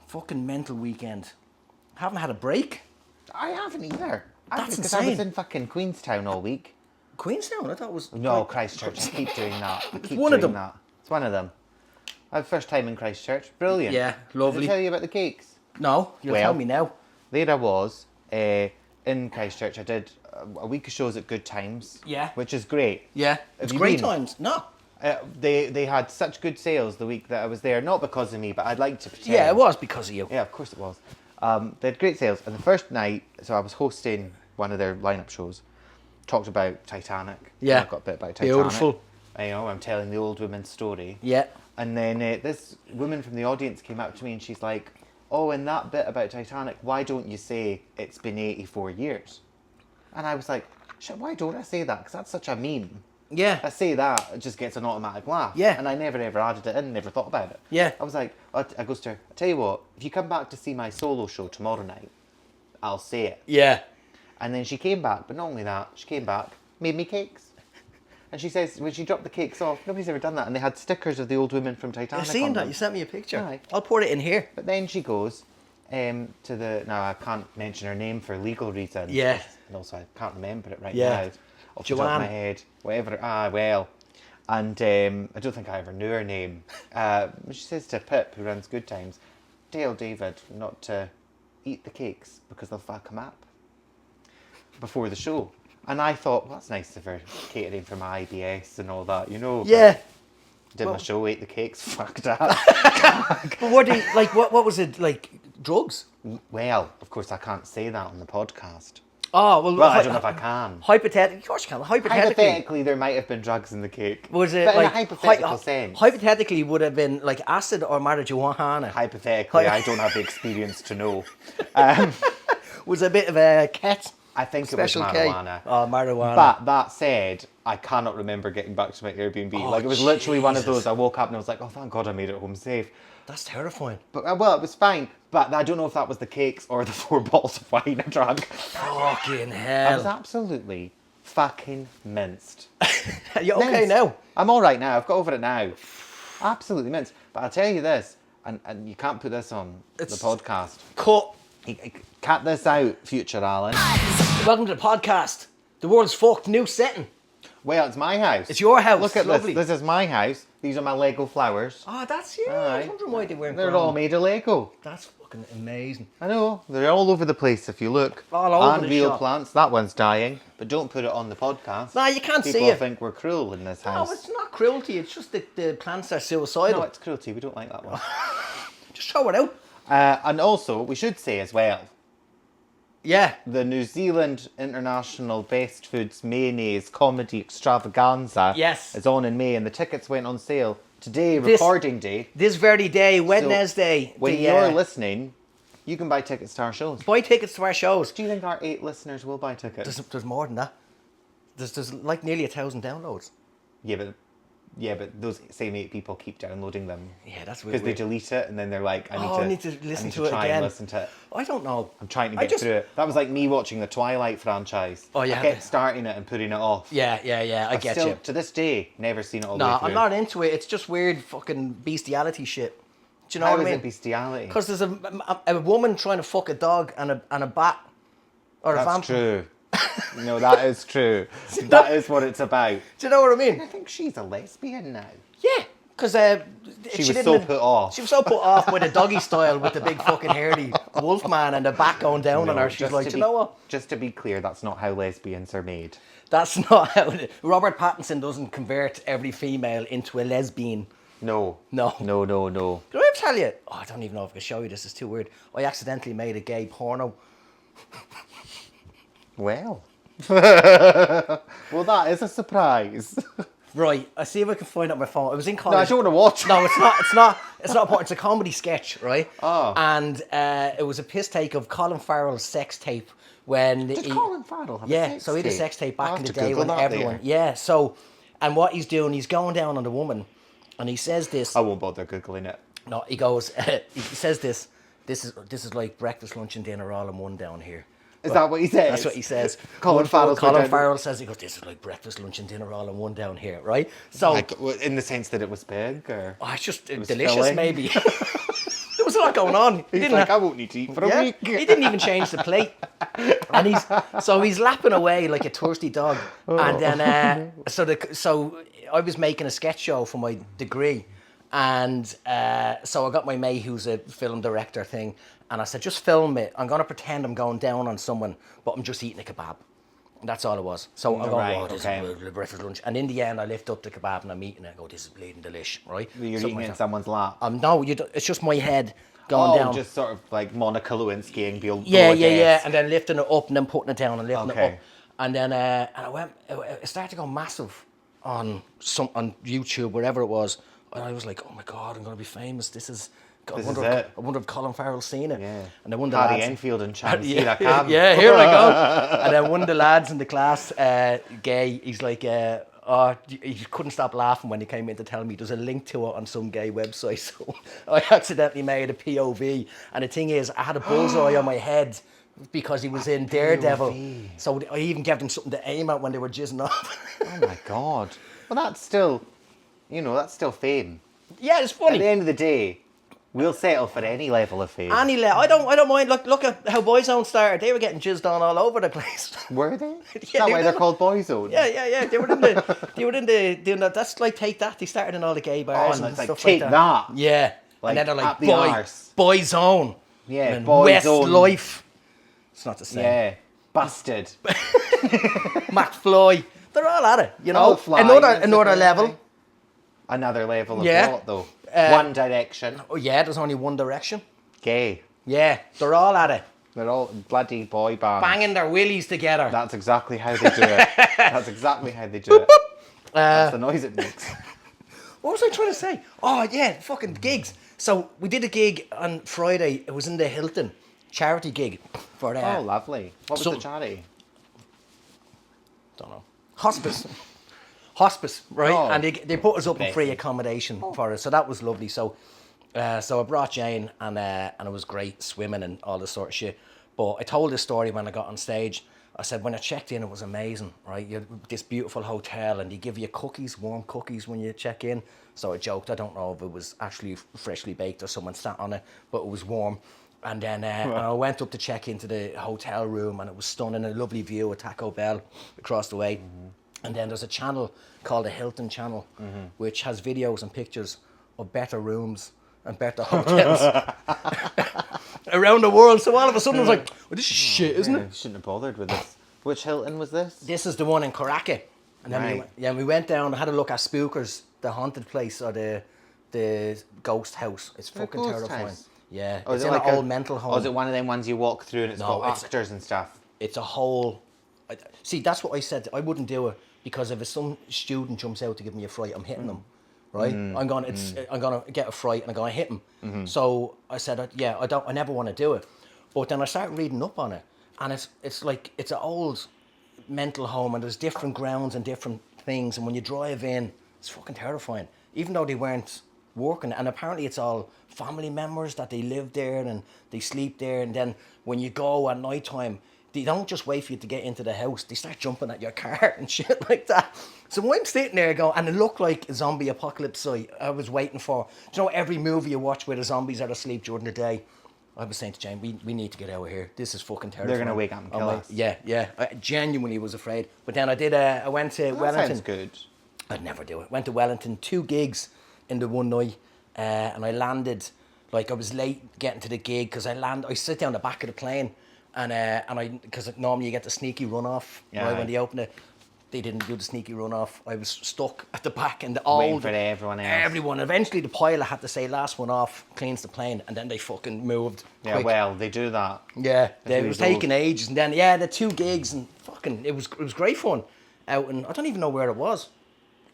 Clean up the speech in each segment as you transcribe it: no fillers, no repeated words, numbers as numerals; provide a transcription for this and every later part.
Fucking mental weekend. Haven't had a break. I haven't either. That's Because I insane. was in fucking Queenstown all week. Queenstown? I thought it was... No, Christchurch. I keep doing that. It's one of them. It's one of them. I had first time in Christchurch. Brilliant. Yeah, lovely. Did I tell you about the cakes? No, you'll tell me now. There I was in Christchurch. I did a week of shows at Good Times. Yeah. Which is great. Yeah, it's great times. No. They had such good sales the week that I was there. Not because of me, but I'd like to pretend. Yeah, it was because of you. Yeah, of course it was. They had great sales. And the first night, so I was hosting one of their lineup shows. Talked about Titanic. Yeah. I got a bit about Titanic. Beautiful. I'm telling the old woman's story. Yeah. And then this woman from the audience came up to me and she's like, oh, in that bit about Titanic, why don't you say it's been 84 years? And I was like, shit, why don't I say that? Because that's such a meme. Yeah. I say that, it just gets an automatic laugh. Yeah. And I never ever added it in, never thought about it. Yeah. I was like, I goes to her, I tell you what, if you come back to see my solo show tomorrow night, I'll say it. Yeah. And then she came back, but not only that, she came back, made me cakes. And she says, when she dropped the cakes off, nobody's ever done that. And they had stickers of the old women from Titanic I've seen on that. them. You sent me a picture. Aye. I'll put it in here. But then she goes to the... Now, I can't mention her name for legal reasons. Yeah. And also, I can't remember it right Yeah. now. Off the top of Joanne. my head. Whatever. Well. And I don't think I ever knew her name. She says to Pip, who runs Good Times, tell David not to eat the cakes because they'll fuck him up before the show. And I thought, well, that's nice of her catering for my IBS and all that, you know. Yeah. Did my show, ate the cakes, fucked up. But what do you, like, what was it, like, drugs? Well, of course, I can't say that on the podcast. Oh, well, Well, I don't know if I can. Hypothetically, of course you can. Hypothetically, there might have been drugs in the cake. Was it but like in a hypothetical sense? Hypothetically, would have been like acid or marijuana. Hypothetically, I don't have the experience to know. Was a bit of a cat. I think Special it was K. marijuana. Oh, marijuana. But that said, I cannot remember getting back to my Airbnb. Like, it was literally one of Jesus. those, I woke up and I was like, oh, thank God I made it home safe. That's terrifying. But, well, it was fine. But I don't know if that was the cakes or the 4 bottles of wine I drank. Fucking I hell. was absolutely fucking minced. Are you okay Minced. now? I'm all right now. I've got over it now. Absolutely minced. But I'll tell you this, and you can't put this on the podcast. Cut. Cut this out, future Alan. Welcome to the podcast. The world's fucked. New setting. Well, it's my house. It's your house. Look at Lovely. this. This is my house. These are my Lego flowers. Oh, that's you. I Aye. was wondering why they weren't They're brown. all made of Lego. That's fucking amazing. I know. They're all over the place if you look. All over and the real shop. plants. That one's dying. But don't put it on the podcast. Nah, you can't see People it. think we're cruel in this No, house. it's not cruelty. It's just that the plants are suicidal. No, it's cruelty. We don't like that one. Just throw it out. And also, we should say as well, Yeah. the New Zealand International Best Foods Mayonnaise Comedy Extravaganza Yes. is on in May, and the tickets went on sale today, recording day. This very day, Wednesday. When you're listening, you can buy tickets to our shows. buy tickets to our shows. Do you think our 8 listeners will buy tickets? There's more than that. There's like nearly 1,000 downloads. Yeah, but those same 8 people keep downloading them. Yeah, that's Because they weird. delete it and then they're like, I need to listen to it try again. and listen to it. I don't know. I'm trying to get through it. That was like me watching the Twilight franchise. Oh, yeah. I kept starting it and putting it off. Yeah. I I've get still, you. to this day, never seen it all the way No, through. I'm not into it. It's just weird fucking bestiality shit. Do you know How what I is mean? it bestiality? Because there's a woman trying to fuck a dog and a bat. Or a That's vampire. true. No, that is true. That is what it's about. Do you know what I mean? I think she's a lesbian now. Yeah, because She was so put off. She was so put off with a doggy style with the big fucking hairy wolf man and the back going down on her. She's just like, to do you be- know what? Just to be clear, that's not how lesbians are made. That's not how Robert Pattinson doesn't convert every female into a lesbian. No. No. No. Did I ever tell you? Oh, I don't even know if I can show you this. It's too weird. I accidentally made a gay porno. Well. Well, that is a surprise. Right, I see if I can find out my phone. It was in college. No, I don't want to watch. No, it's not. It's not. It's not important. It's a comedy sketch, right? Oh. And it was a piss take of Colin Farrell's sex tape when Did he, Colin Farrell have a yeah. sex So he had a tape? sex tape I'll back have in the to day Google when that everyone, there. yeah. So, and what he's doing, he's going down on the woman, and he says this. I won't bother Googling it. No, he goes. He says this. This is like breakfast, lunch, and dinner all in one down here. Is that what he says? That's what he says. Colin Farrell's Colin down- Farrell says, he goes, this is like breakfast, lunch, and dinner all in one down here, right? So, Like, in the sense that it was big, or? oh, it's just was delicious, filling. maybe. There was a not going on. He's like, I won't need to eat for a week. He didn't even change the plate. And he's lapping away like a thirsty dog. And then, so I was making a sketch show for my degree. And so I got my mate who's a film director thing. And I said, just film it. I'm going to pretend I'm going down on someone, but I'm just eating a kebab. And that's all it was. So I'm going, this is breakfast, lunch. And in the end, I lift up the kebab and I'm eating it. I go, this is bleeding delish, right? You're eating it in someone's lap. No, it's just my head going down. Just sort of like Monica Lewinsky and Yeah. And then lifting it up and then putting it down and lifting it up. And then it started to go massive on YouTube, wherever it was. And I was like, oh my God, I'm going to be famous. I wonder if Colin Farrell's seen it. Yeah. And then one of the Paddy lads, Enfield and Chance, see that cam? Yeah, here I go. And then one of the lads in the class, gay, he's like, he couldn't stop laughing when he came in to tell me there's a link to it on some gay website. So I accidentally made a POV. And the thing is, I had a bullseye on my head because he was in Daredevil. POV. So I even gave them something to aim at when they were jizzing off. Oh my God. Well, that's still fame. Yeah, it's funny. At the end of the day, we'll settle for any level of fame. I don't mind. Look at how Boyzone started. They were getting jizzed on all over the place. Were they? Is that why they're called Boyzone? Yeah. They were in the doing that. That's like Take That. They started in all the gay bars and stuff Take like that. That. Yeah. Like, and then they're like Boyzone. Yeah, and Boyzone. Westlife. It's not the same. Yeah. Busted. McFly. They're all at it. You know. Another level. Another level of what though? One Direction. Oh yeah, there's only One Direction. Gay. Yeah, they're all at it. They're all bloody boy bands. Banging their willies together. That's exactly how they do it. That's the noise it makes. What was I trying to say? Oh yeah, fucking gigs. So we did a gig on Friday. It was in the Hilton charity gig for that. Oh, lovely. What was the charity? Don't know. Hospice, right? Oh, and they put us up in free accommodation for us, so that was lovely. So I brought Jane, and it was great swimming and all this sort of shit. But I told this story when I got on stage. I said when I checked in, it was amazing, right? You had this beautiful hotel, and they give you cookies, warm cookies when you check in. So I joked, I don't know if it was actually freshly baked or someone sat on it, but it was warm. And then I went up to check into the hotel room, and it was stunning, a lovely view of Taco Bell across the way. Mm-hmm. And then there's a channel called the Hilton Channel, which has videos and pictures of better rooms and better hotels around the world. So all of a sudden I was like, well, this is shit, isn't it? Shouldn't have bothered with this. Which Hilton was this? This is the one in Caracas. And then we went down and had a look at Spookers, the haunted place, or the ghost house. It's fucking terrifying. House? Yeah, it's in like an old mental home. Oh, is it one of them ones you walk through and it's got actors and stuff? It's a whole... See, that's what I said. I wouldn't do it because if some student jumps out to give me a fright, I'm hitting them, right? I'm gonna get a fright and I'm gonna hit him. So I said, I never want to do it. But then I started reading up on it, and it's like it's an old mental home, and there's different grounds and different things. And when you drive in, it's fucking terrifying. Even though they weren't working, and apparently it's all family members that they live there and they sleep there. And then when you go at night time, they don't just wait for you to get into the house. They start jumping at your car and shit like that. So I'm sitting there going, and it looked like a zombie apocalypse site I was waiting for. Do you know every movie you watch where the zombies are asleep during the day? I was saying to Jane, we need to get out of here. This is fucking terrifying. They're going to wake up and kill us. Yeah. I genuinely was afraid. But then I went to Wellington. That sounds good. I'd never do it. Went to Wellington, 2 gigs in the one night. And I landed, like I was late getting to the gig because I sit down the back of the plane. And because normally you get the sneaky runoff right when they open it. They didn't do the sneaky runoff. I was stuck at the back and waiting for everyone else. Everyone. Eventually the pilot had to say last one off, cleans the plane, and then they fucking moved. Yeah, quick. well, they do that. Yeah, it was taking ages, and then the 2 gigs, and fucking it was great fun. Out, and I don't even know where it was.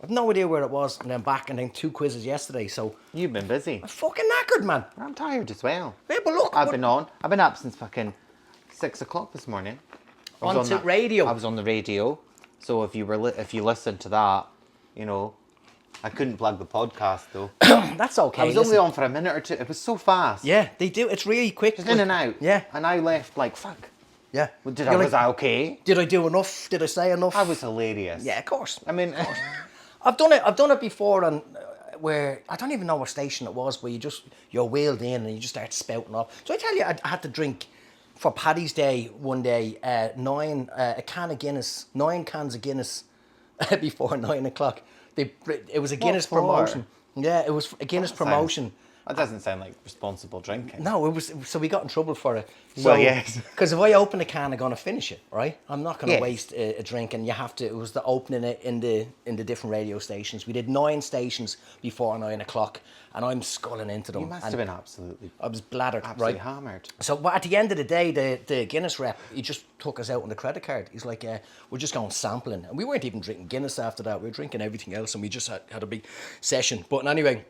I've no idea where it was, and then back, and then 2 quizzes yesterday. So you've been busy. I'm fucking knackered, man. I'm tired as well. Yeah, but look, I've been up since fucking 6 o'clock this morning. On radio. I was on the radio. So if you listened to that, you know, I couldn't plug the podcast though. That's okay. I was only on for a minute or two. It was so fast. Yeah, they do. It's really quick. Just in and out. Yeah. And I left like, fuck. Yeah. Was I okay? Did I do enough? Did I say enough? I was hilarious. Yeah, of course. I mean, I've done it before, and where I don't even know what station it was, where you're wheeled in and you just start spouting off. So I tell you, I had to drink for Paddy's Day one day 9 cans of Guinness before 9 o'clock. It was a Guinness for? promotion. Yeah, it was a Guinness promotion. That doesn't sound like responsible drinking. No, it was. So we got in trouble for it. So, Well, yes. Because if I open a can, I'm gonna finish it, right? I'm not gonna Yes. waste a drink, and you have to. It was the opening it in the different radio stations. We did 9 stations before 9 o'clock, and I'm sculling into them. You must and have been absolutely I was bladdered, absolutely right? hammered. So but at the end of the day, the Guinness rep, he just took us out on the credit card. He's like, we're just going sampling. And we weren't even drinking Guinness after that. We were drinking everything else, and we just had a big session. But anyway,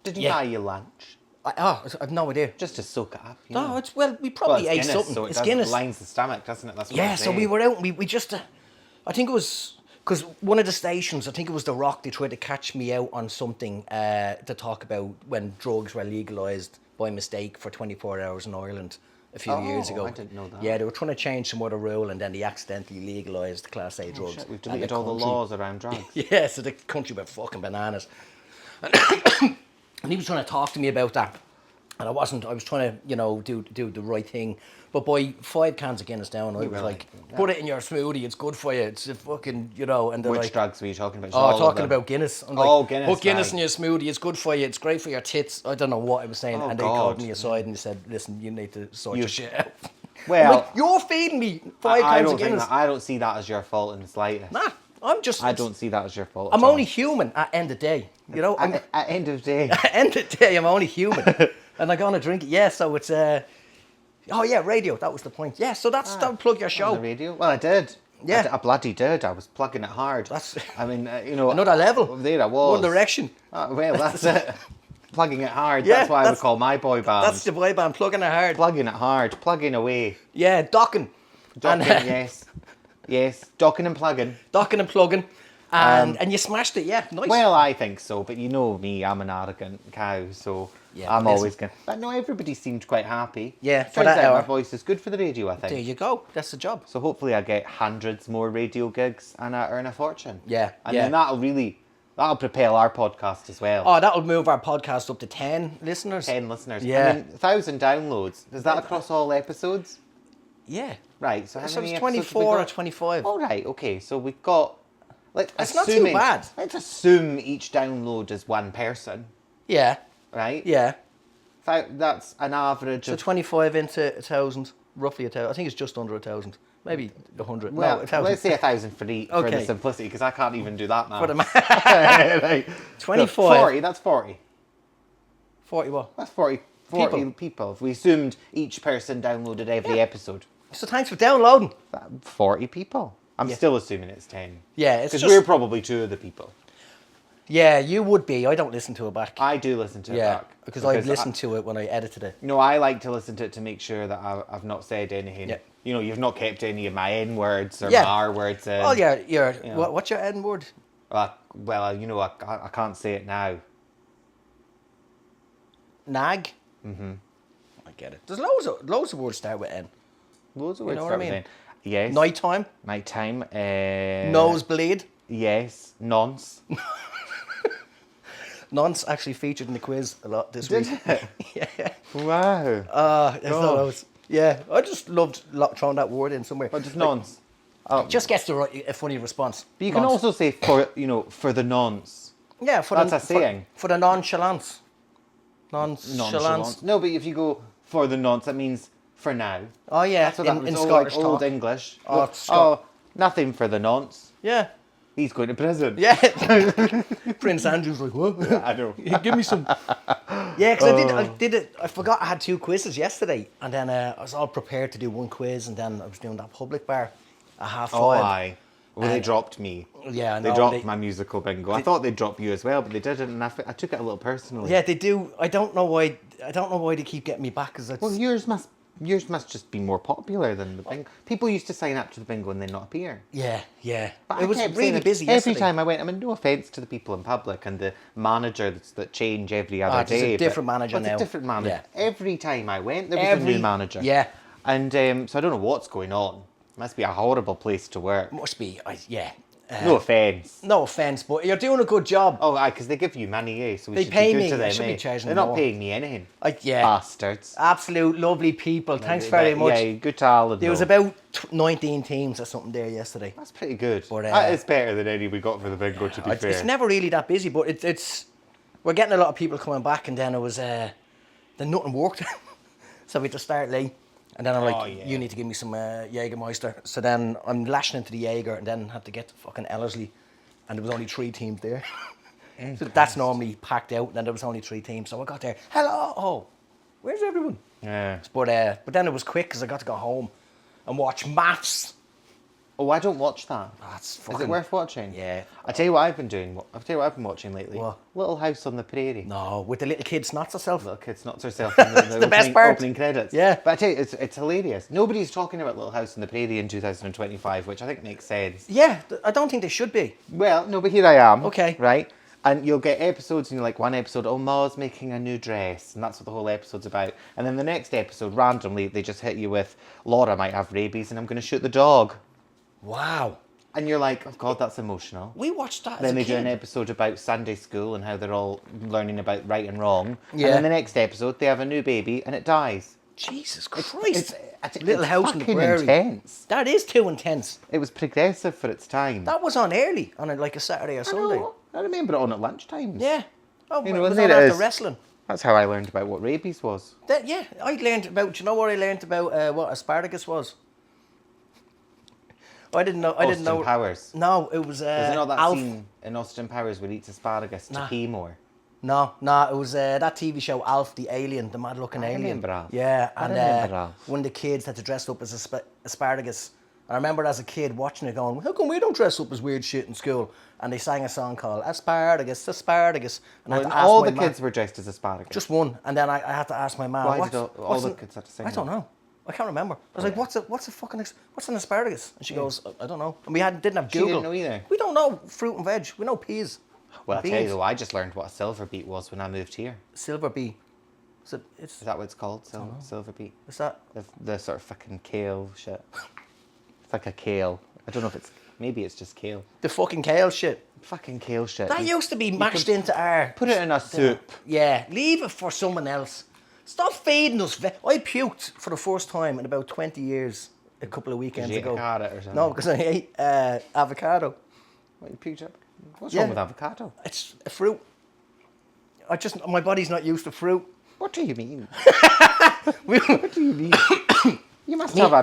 Did you Yeah. buy your lunch? I've no idea. Just to soak it up, you No, know? we probably Well, ate it's Guinness, something. so it It's does, Guinness. lines the stomach, doesn't it? That's what Yeah, I'm so we saying. were out and we just, I think it was, because one of the stations, I think it was The Rock, they tried to catch me out on something to talk about when drugs were legalised by mistake for 24 hours in Ireland a few years ago. I didn't know that. Yeah, they were trying to change some other rule and then they accidentally legalised Class A drugs. Shit, we've and deleted all the country- laws around drugs. Yeah, so the country went fucking bananas. And he was trying to talk to me about that. And I wasn't. I was trying to, do the right thing. But by 5 cans of Guinness down, I was were like, like, put it in your smoothie. It's good for you. It's a fucking, And they're Which like, drugs were you talking about? oh, All of talking them? about Guinness. I'm Oh, like, Guinness, put Guinness right. in your smoothie. It's good for you. It's great for your tits. I don't know what I was saying. Oh, And they called God. me aside and they said, listen, you need to sort your shit out. Well, I'm like, you're feeding me 5 I cans don't of think Guinness. that, I don't see that as your fault in the slightest. Nah, I'm just. I don't see that as your fault. I'm at all. only human at end of day. I'm, At end of day. at end of day, I'm only human. And I'm going to drink it. Yeah, so it's. Oh, yeah, radio. That was the point. Yeah, so that would plug your On show. the radio? Well, I did. Yeah. I bloody did. I was plugging it hard. That's- I mean, Another level. There I was. One Direction. Well, that's it. Plugging it hard. Yeah, that's what I would that's- call my boy band. That's the boy band, plugging it hard. Plugging it hard. Plugging away. Yeah, docking. Docking, And, yes. Yes. Docking and plugging. Docking and plugging. And you smashed it, yeah. Nice. Well, I think so, but you know me, I'm an arrogant cow, so Yeah, I'm but always going to... But no, everybody seemed quite happy. Yeah, for Turns that out hour. my voice is good for the radio, I think. there you go. That's the job. So hopefully I get hundreds more radio gigs and I earn a fortune. Yeah, And yeah. then that'll propel our podcast as well. Oh, that'll move our podcast up to 10 listeners. 10 listeners. Yeah. I mean, 1,000 downloads. Is that across all episodes? Yeah. Right, so how So many it's episodes have we 24 or got? 25. All right, okay, so we've got... It's not too bad. Let's assume each download is one person, Yeah, right? yeah. That's an average So of... 25 into 1,000, roughly 1,000. I think it's just under 1,000. Maybe 100. Well, no, 1,000. let's say 1,000 for the Okay. simplicity, because I can't even do that now. For the Right. 25. No, 40, that's 40. 40 what? That's 40 people. If we assumed each person downloaded every episode. So thanks for downloading. 40 people. I'm Yeah. still assuming it's 10. Yeah, it's Because just... we're probably 2 of the people. Yeah, you would be. I don't listen to it back. I do listen to it yeah, back. because I've listened to it when I edited it. No, I like to listen to it to make sure that I've not said anything. Yeah. You know, you've not kept any of my N words or Yeah. my R words in. Oh, yeah, know. what's your N word? Well, you know, I can't say it now. Nag? Mm-hmm. I get it. There's loads of words start with N. Loads of You words know what I start with mean? N. Yes. Nighttime? Nighttime. Nosebleed? Yes. Nonce. Nonce actually featured in the quiz a lot this week. Yeah. Wow. There's no loads. Yeah, I just loved throwing that word in somewhere. But just nonce. Oh. Just gets a funny response. But you can Nonce. also say for the nonce. Yeah, for That's the, a saying. For the nonchalance. Nonchalance. No, but if you go for the nonce, that means for now. Oh yeah, That's what that in means. Scottish old talk. English. Oh, Nothing for the nonce. Yeah. He's going to prison. Yeah. Prince Andrew's like, what? I know. Give me some. Yeah, because I did it. I forgot I had 2 quizzes yesterday, and then I was all prepared to do 1 quiz, and then I was doing that public bar at 5:30. Oh, aye. Well, they dropped me. Yeah, I They know, dropped my musical bingo. I thought they'd drop you as well, but they didn't, and I took it a little personally. Yeah, they do. I don't know why. they keep getting me back. Cause it's, Well, yours must just be more popular than the bingo. People used to sign up to the bingo and then not appear. yeah. But It I was kept really saying it busy every yesterday. time I went. I mean, no offence to the people in public and the managers that change every other there's a day. different manager it's now. a different manager. Yeah. Every time I went, there was a new manager. Yeah. And so I don't know what's going on. Must be a horrible place to work. Must be. Yeah. No offence. No offence, but you're doing a good job. Oh, because they give you money, eh? So we They should pay be good me, to I them, should be eh? charging They're them not more. paying me anything. Yeah. Bastards. Absolute lovely people. Thanks very much. Yeah, good to all of them. There was about 19 teams or something there yesterday. That's pretty good. But, that is better than any we got for the bingo, to be fair. It's never really that busy, but it's we're getting a lot of people coming back, and then it was then nothing worked, so we had to start late. And then I'm like, you need to give me some Jägermeister. So then I'm lashing into the Jaeger, and then had to get to fucking Ellerslie, and there was only 3 teams there. So that's normally packed out, and then there was only 3 teams. So I got there, hello, oh, where's everyone? Yeah. But then it was quick because I got to go home and watch maths. Oh, I don't watch that. That's Is fucking... it worth watching? Yeah. I'll tell you what I've been doing. I'll tell you what I've been watching lately. What? Little House on the Prairie. No, with the little kid snots herself. Little kid snots herself in the, the best part. opening credits. Yeah. But I tell you, it's hilarious. Nobody's talking about Little House on the Prairie in 2025, which I think makes sense. Yeah, I don't think they should be. Well, no, but here I am. Okay. Right? And you'll get episodes, and you're like, one episode, oh, Ma's making a new dress, and that's what the whole episode's about. And then the next episode, randomly, they just hit you with, Laura might have rabies, and I'm going to shoot the dog. Wow. And you're like, oh, God, that's emotional. We watched that Then as a they kid. do an episode about Sunday school and how they're all learning about right and wrong. Yeah. And then the next episode, they have a new baby, and it dies. Jesus Christ. It's Little House on the fucking Prairie. intense. That is too intense. It was progressive for its time. That was on early, on like a Saturday or Sunday. I remember it on at lunchtime. Yeah. Oh, You it know, was isn't on it? after wrestling. That's how I learned about what rabies was. Yeah, I learned about, do you know what I learned about what asparagus was? I didn't know. Austin Powers. No, it was Was it not that Alf. scene in Austin Powers where he eats asparagus to pee more? No, it was that TV show Alf the Alien, the mad looking alien. remember Alf. Yeah, I and remember Alf. one of the kids had to dress up as asparagus. And I remember as a kid watching it going, how come we don't dress up as weird shit in school? And they sang a song called Asparagus, Asparagus. And I had When to ask all my the mum- kids were dressed as asparagus. Just one. And then I had to ask my mum. Why did all the kids have to sing I don't that? know. I can't remember. I was like, what's an asparagus? And she goes, I don't know. And we didn't have She Google. didn't know either. We don't know fruit and veg. We know peas. Well, I'll and tell you beans. though, I just learned what a silver beet was when I moved here. Silver bee. Is Is that what it's called? Silver beet? that? The sort of fucking kale shit. It's like a kale. I don't know if maybe it's just kale. The fucking kale shit. Fucking kale shit. That used to be mashed into our... Put it in a soup. Yeah, leave it for someone else. Stop feeding us. I puked for the first time in about 20 years a couple of weekends you ate ago. a carrot or something? No, because I ate avocado. What, you puked up? What's Yeah. wrong with avocado? It's a fruit. My body's not used to fruit. What do you mean? What do you mean? You must have a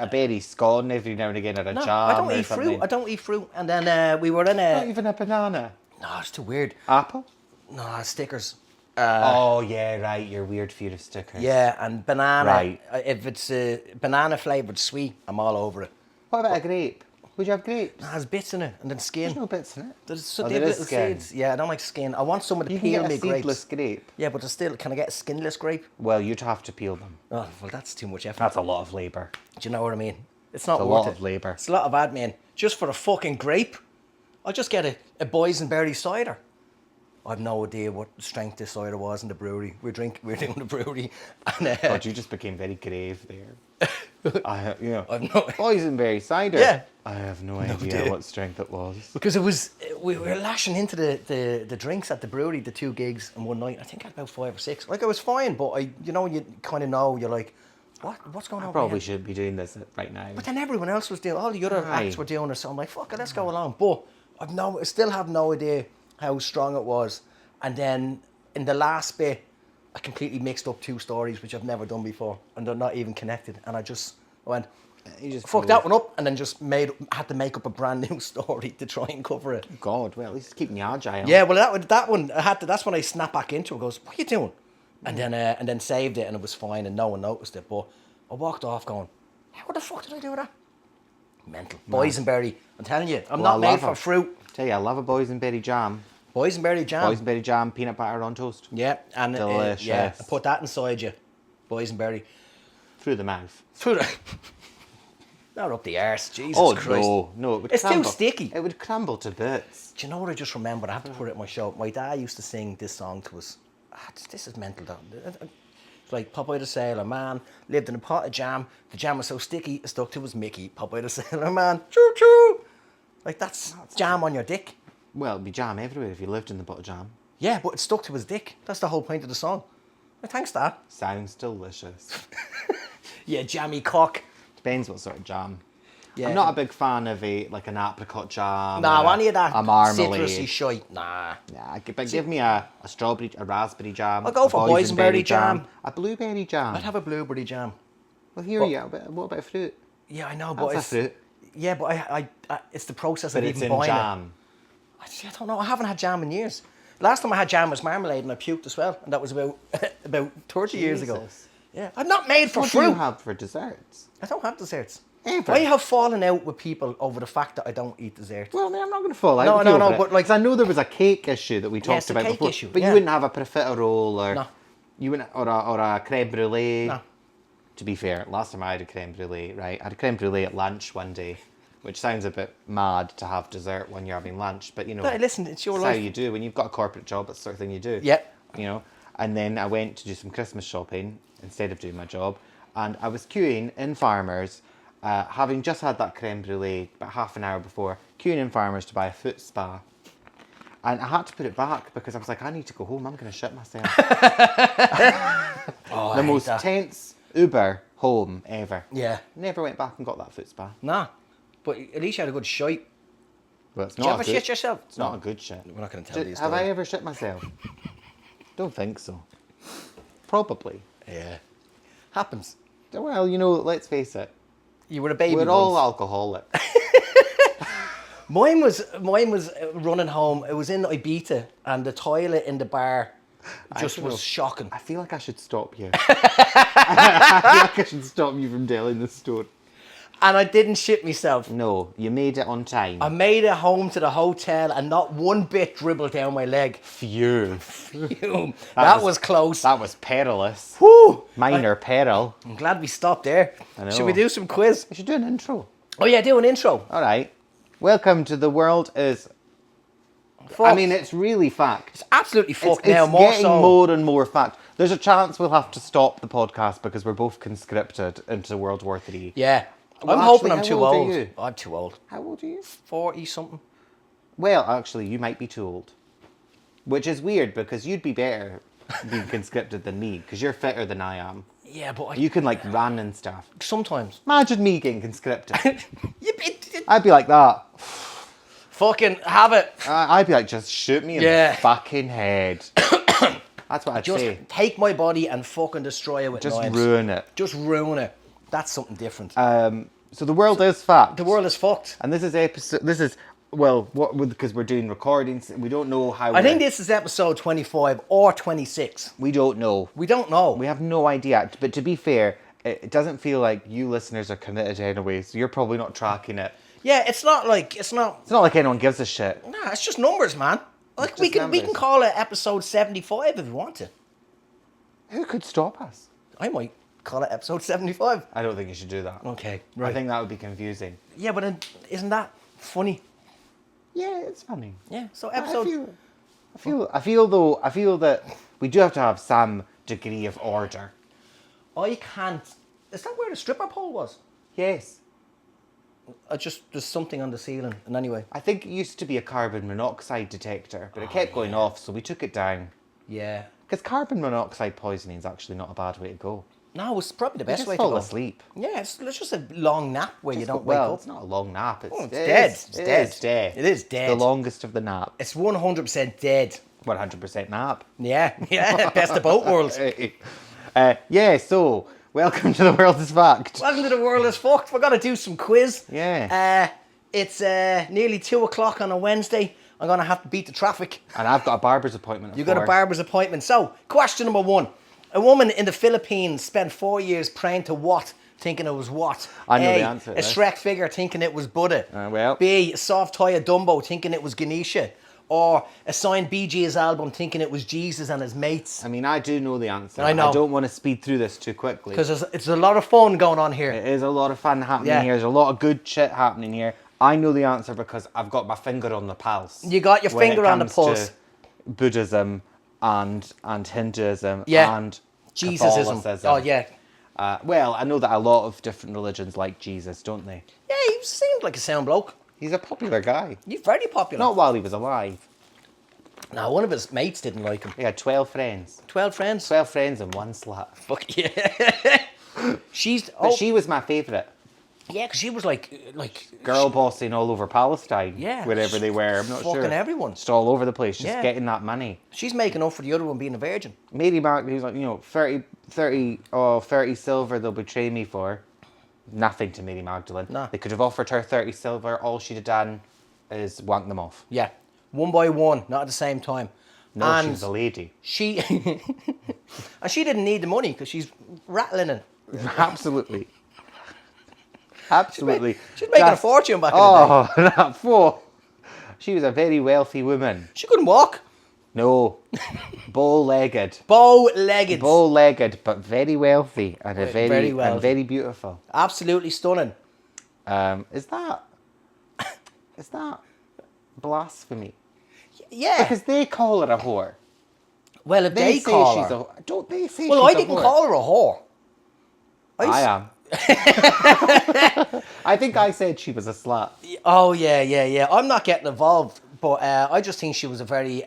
berry scone every now and again at a No, jam I don't or eat something. fruit. I don't eat fruit. And then we were in Not a... even a banana. No, it's too weird. Apple? No, stickers. Oh, yeah, right. You're weird fear of stickers. Yeah, and banana. Right. If it's banana flavoured sweet, I'm all over it. What about a grape? Would you have grapes? It has bits in it and then skin. There's no bits in it. There's so Oh, they have there is little skin. seeds. Yeah, I don't like skin. I want someone to You can peel get me a seedless grapes. grape. Yeah, but can I get a skinless grape? Well, you'd have to peel them. Oh, well, that's too much effort. That's a lot of labour. Do you know what I mean? It's not It's a worth lot it. of labour. It's a lot of admin. Just for a fucking grape. I'll just get a boysenberry cider. I've no idea what strength this cider was in the brewery. We're doing the brewery. And, God, you just became very grave there. I've no- boysenberry cider. Yeah. I have no idea idea. what strength it was. because we were lashing into the drinks at the brewery, the 2 gigs in one night. I think I had about 5 or 6. Like, I was fine, but you kind of know, you're like, what's going on? Probably here? should be doing this right now. But then everyone else was doing, all the other Aye. acts were doing it, so I'm like, fuck it, let's go along. But I still have no idea how strong it was. And then in the last bit, I completely mixed up 2 stories, which I've never done before, and they're not even connected. And I went, You just fuck that one up, and then just had to make up a brand new story to try and cover it. God, well, at least keep me agile. Yeah, well, that one, that's when I snapped back into it. Goes, what are you doing? And then saved it, and it was fine, and no one noticed it. But I walked off going, how the fuck did I do that? Mental. Boysenberry. I'm telling you, I'm not made for fruit. Tell you, I love a boysenberry jam. Boysenberry jam. Boysenberry jam, peanut butter on toast. Yeah, and Delicious. yeah, I put that inside you. Boysenberry. Through the mouth. Through the... Not up the arse, Jesus Oh, Christ. no, it would It's too crumble. sticky. It would crumble to bits. Do you know what I just remembered? I have to put it in my show. My dad used to sing this song to us. This is mental, though. It's like Popeye the Sailor Man lived in a pot of jam. The jam was so sticky, it stuck to his Mickey. Popeye the Sailor Man, choo choo. Like, that's jam on your dick. Well, it'd be jam everywhere if you lived in the butt of jam. Yeah, but it stuck to his dick. That's the whole point of the song. Like, thanks, Dad. Sounds delicious. Yeah, jammy cock. Depends what sort of jam. Yeah. I'm not a big fan of an apricot jam. Nah, or any of that a marmalade. citrusy shite. Nah. Yeah, but give me a strawberry, a raspberry jam. I'll go for boysenberry jam. A blueberry jam. I'd have a blueberry jam. Well, here you go. What about fruit? Yeah, I know, but That's a fruit. Yeah, but I it's the process But of it's even in buying jam. it. I don't know. I haven't had jam in years. Last time I had jam was marmalade, and I puked as well, and that was about 30 years ago. Jesus. Yeah, I'm not made for What do you fruit. have for desserts? I don't have desserts. Ever? I have fallen out with people over the fact that I don't eat desserts. Well, I'm not going to fall out No, with no, you no, over it. but, like- 'Cause I know there was a cake issue that we it's talked a about cake before. issue, But yeah. you wouldn't have a profiterole or No. you wouldn't or a creme brulee. No. To be fair, last time I had a creme brulee, right? I had a creme brulee at lunch one day, which sounds a bit mad to have dessert when you're having lunch, but you know. But listen, it's your That's life. how you do when you've got a corporate job. That's the sort of thing you do. Yeah. You know. And then I went to do some Christmas shopping instead of doing my job, and I was queuing in Farmers, having just had that creme brulee about half an hour before, queuing in Farmers to buy a foot spa. And I had to put it back because I was like, I need to go home. I'm going to shit myself. Oh, The most tense Uber home ever. Yeah. Never went back and got that foot spa. Nah. But at least you had a good shite. Well, it's Did you not ever a good, shit yourself? It's not a good shit. We're not going to tell you. Have I ever shit myself? Don't think so. Probably. Yeah. Happens. Well, you know, let's face it. You were a baby. We're all once. alcoholic. Mine was running home. It was in Ibiza, and the toilet in the bar just was shocking. I feel like I should stop you. I feel like I should stop you from telling this story. And I didn't shit myself. No, you made it on time. I made it home to the hotel, and not one bit dribbled down my leg. Phew. Phew. That was close. That was perilous. Whew. Minor peril. I'm glad we stopped there. I know. Should we do some quiz? We should do an intro. Oh yeah, do an intro. All right. Welcome to The World Is... Fuck. I mean, it's really fact. It's absolutely fucked It's now. More getting so. more and more fact. There's a chance we'll have to stop the podcast because we're both conscripted into World War III. Yeah. Well, I'm hoping actually, I'm too how old are old. you? I'm too old. How old are you? 40 something. Well, actually, you might be too old. Which is weird because you'd be better being conscripted than me because you're fitter than I am. Yeah, but You can like run and stuff. sometimes. Imagine me getting conscripted. You I'd be like that. fucking have it. I'd be like, just shoot me in Yeah. the fucking head. That's what I'd Just say. take my body and fucking destroy it with Just knives. ruin it. Just ruin it. That's something different. So the world is fact. the world is fucked. And this is episode. This is because we're doing recordings. We don't know how. I think this is episode 25 or 26. we don't know. We don't know. We have no idea. But to be fair, it doesn't feel like you listeners are committed anyway. So you're probably not tracking it. Yeah, it's not like It's not like anyone gives a shit. Nah, it's just numbers, man. Like It's we just can we can numbers. call it episode 75 if we want to. Who could stop us? I might call it episode 75. I don't think you should do that. Okay, I right. think that would be confusing. Yeah, but then, isn't that funny? Yeah, it's funny. Yeah. So I episode. feel that we do have to have some degree of order. I can't. Is that where the stripper pole was? Yes. There's something on the ceiling. And anyway. I think it used to be a carbon monoxide detector, but it kept going off, so we took it down. Yeah. Because carbon monoxide poisoning is actually not a bad way to go. No, it's probably the You best just way to fall go. asleep. Yeah, it's just a long nap where you Just don't go- wake well, up. it's not a long nap. It's, Oh, it's it dead. is- It's it dead. is dead. It is It's dead. the longest of the nap. It's 100% dead. 100% nap. Yeah, yeah, best of both worlds. So welcome to The World is Fact. Welcome to the world is fucked. We're gonna do some quiz. Yeah. It's nearly 2:00 on a Wednesday. I'm gonna have to beat the traffic. And I've got a barber's appointment. at You got a 4. barber's appointment. So, question number 1: a woman in the Philippines spent 4 years praying to what, thinking it was what? I know A, the answer to a this. Shrek figure, thinking it was Buddha. Well. B, a soft toy of Dumbo, thinking it was Ganesha. Or a signed Bee Gees album, thinking it was Jesus and his mates. I mean, I do know the answer. I know. I don't want to speed through this too quickly. Because it's a lot of fun going on here. It is a lot of fun happening Yeah. here. There's a lot of good shit happening here. I know the answer because I've got my finger on the pulse. You got your when it finger on the comes pulse. to Buddhism and Hinduism Yeah. and Jesusism. Catholicism. Oh, yeah. Well, I know that a lot of different religions like Jesus, don't they? Yeah, he seemed like a sound bloke. He's a popular guy. He's very popular. Not while he was alive. Now, one of his mates didn't like him. He had 12 friends. 12 friends? 12 friends and one slut. Fuck yeah. But she was my favourite. Yeah, because she was like Girl bossing all over Palestine. Yeah. Wherever they were. I'm not sure. fucking everyone. Just all over the place. Just Yeah. getting that money. She's making up for the other one being a virgin. Mary Magdalene, he's like, 30 silver they'll betray me for. Nothing to Mary Magdalene. No. They could have offered her 30 silver. All she'd have done is want them off. Yeah. One by one, not at the same time. No, and she was a lady. She and she didn't need the money because she's rattling it. Absolutely. Absolutely. She's making a fortune back in the day. that fool. She was a very wealthy woman. She couldn't walk. No. Bow-legged. Bow-legged. Bow-legged, but very wealthy and Very wealthy. and very beautiful. Absolutely stunning. Is that blasphemy? Yeah. Because they call her a whore. Well, if they say call she's her. don't they say Well, she's I a didn't whore? call her a whore. I am. I think I said she was a slut. Oh, yeah. I'm not getting involved, but I just think she was a very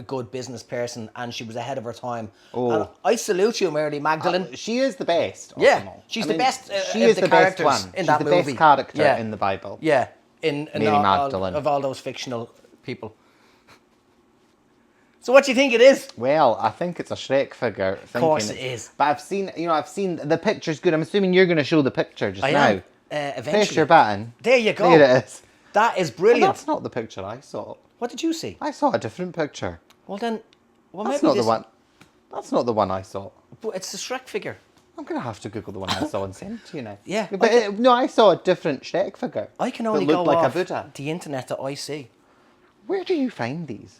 good business person and she was ahead of her time. Oh. And I salute you, Mary Magdalene. She is the best. Of Yeah, them all. she's the best, She of is the the best characters one. in She's that the movie. best character Yeah. in the Bible. Yeah, in Mary Magdalene. of all those fictional people. So what do you think it is? Well, I think it's a Shrek figure. Of course it is. But I've seen the picture's good. I'm assuming you're going to show the picture just I now. am. Eventually. Press your button. There you go. There it is. That is Well, brilliant. that's not the picture I saw. What did you see? I saw a different picture. Well then, That's maybe not this, the one. That's not the one I saw. But it's the Shrek figure. I'm going to have to Google the one I saw and send it to you now. Yeah, But I saw a different Shrek figure. I can only that go looked like off a Buddha. the internet that I see. Where do you find these?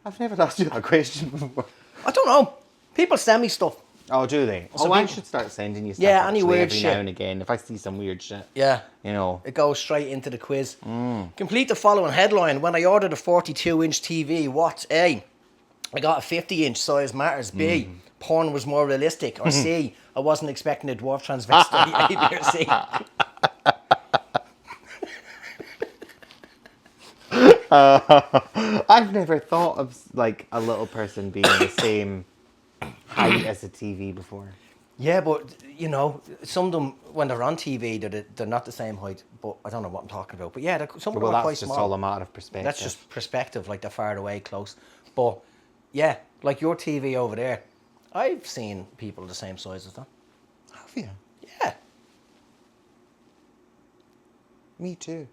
I've never asked you that question before. I don't know. People send me stuff. Oh, do they? So I people- should start sending you stuff. Yeah, any actually, weird every shit. now and again. If I see some weird shit. Yeah. You know. It goes straight into the quiz. Complete the following headline. When I ordered a 42-inch TV, what? A, I got a 50-inch, size matters. B, porn was more realistic. Or C, I wasn't expecting a dwarf transvestite. A, B, or C. I've never thought of like a little person being the same height as a TV before. Yeah, but, some of them, when they're on TV, they're not the same height. But I don't know what I'm talking about. But yeah, some of them Well, are quite that's just small. all a matter of perspective. That's just perspective, like they're far away, close. But yeah, like your TV over there, I've seen people the same size as that. Have you? Yeah, Me too.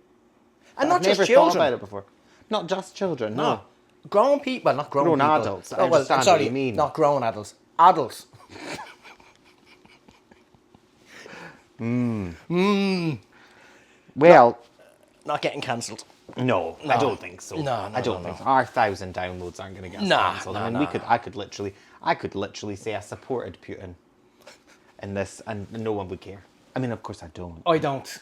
and I've not just never children. thought about it before. Not just children. No. Grown people, well, not grown, Grown people. adults, I Oh, well, understand sorry, what you mean. not grown adults. Adults. Well, Not getting cancelled. no, I don't think so. No, I don't think so. Our 1,000 downloads aren't going to get us Nah, cancelled. nah, I mean, nah. I could literally say I supported Putin in this, and no one would care. I mean, of course I don't, I don't.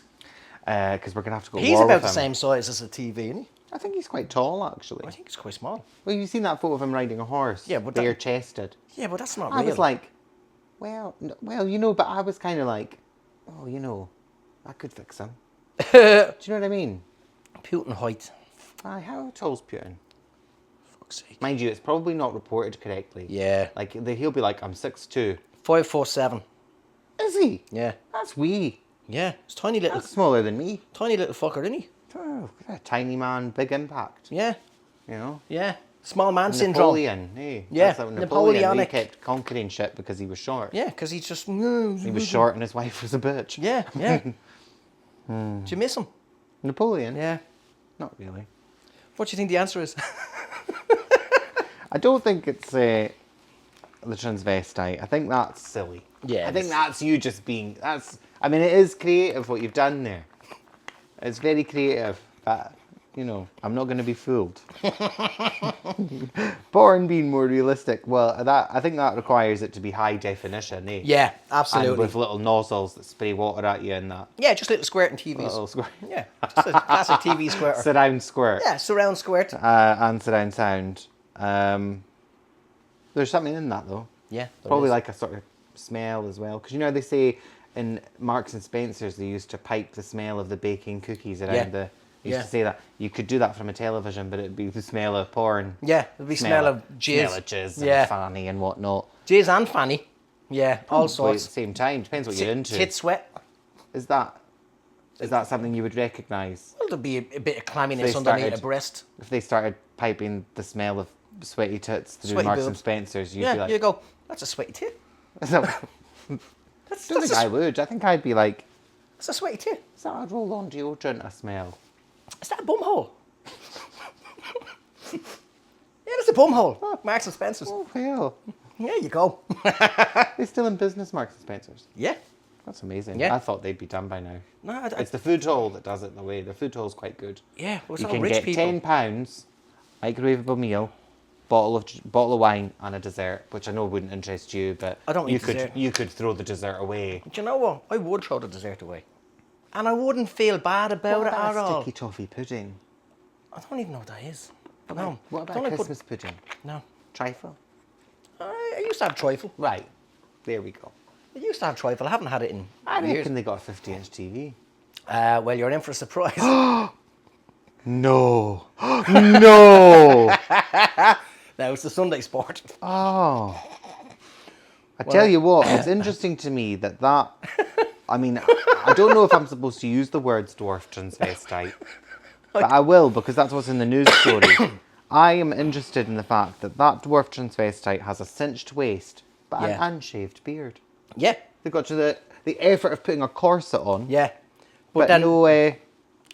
because we're going to have to go. He's war about with the him. same size as a TV, isn't he? I think he's quite tall, actually. I think it's quite small. Well, you've seen that photo of him riding a horse. Yeah, but bare chested. Yeah, but that's not I real. was like, well, but I was kind of like, oh, I could fix him. Do you know what I mean? Putin height. Aye, how tall's Putin? Fuck's sake. Mind you, it's probably not reported correctly. Yeah. Like, he'll be like, I'm 6'2". 5'7". Is he? Yeah. That's wee. Yeah. It's tiny little That's smaller than me. fucker, isn't he? Oh, a tiny man, big impact. Yeah. You know? Yeah. Small man syndrome. Napoleon, hey. Yeah, That's how Napoleon, Napoleonic. he kept conquering shit because he was short. Yeah, because he's just. He was short and his wife was a bitch. Yeah, yeah. Do you miss him? Napoleon? Yeah. Not really. What do you think the answer is? I don't think it's the transvestite. I think that's silly. Yeah, I think it's- that's you just being. I mean, it is creative what you've done there. It's very creative, but I'm not going to be fooled. Porn being more realistic. Well, I think that requires it to be high definition, eh? Yeah, And absolutely. with little nozzles that spray water at you and that. Yeah, just little squirting TVs. Little squirt. Yeah, just a classic TV squirter. Surround squirt. Yeah, surround squirt. And surround sound. There's something in that though. Yeah, there Probably is. like a sort of smell as well. Because they say in Marks and Spencer's they used to pipe the smell of the baking cookies around Yeah. the Used to say that. You could do that from a television, but it'd be the smell of porn. Yeah, it'd be smell of jizz. Smell of jizz Yeah. and fanny and whatnot. Jizz and fanny. Yeah, all At the sorts. same time. Depends what you're into. Tit sweat. Is that something you would recognise? Well, there'd be a bit of clamminess They underneath started- a breast. If they started piping the smell of sweaty tits through Sweaty Marks and boobs. Spencer's, you'd be Yeah, like... you go, that's a sweaty tit. So, That's, I don't that's, think I a, would. I think I'd be like, that's a sweaty tit. is that a roll-on deodorant I smell? Is that a bum hole? Yeah, that's a bum hole. Marks and Spencer's. Oh, hell. There you go. They're still in business, Marks and Spencer's. Yeah. That's amazing. Yeah. I thought they'd be done by now. No, It's the food hall that does it in a way. The food hall's quite good. yeah, well, it's You all can rich get people. £10, microwavable meal, bottle of wine and a dessert, which I know wouldn't interest you, but I don't you eat could dessert. you could throw the dessert away. Do you know what? I would throw the dessert away. And I wouldn't feel bad about it at all. sticky toffee pudding? I don't even know what that is. No. What about Don't I put- Christmas pudding? No. Trifle? I used to have trifle. Right. There we go. I used to have trifle. I haven't had it in I years. reckon they got a 50-inch TV. Well, you're in for a surprise. No. No. Now, it's the Sunday sport. Oh. I tell you what, it's interesting to me that I mean, I don't know if I'm supposed to use the words dwarf transvestite, but I will because that's what's in the news story. I am interested in the fact that dwarf transvestite has a cinched waist, but an Yeah. unshaved beard. Yeah, They got to the effort of putting a corset on, yeah. but then, no way.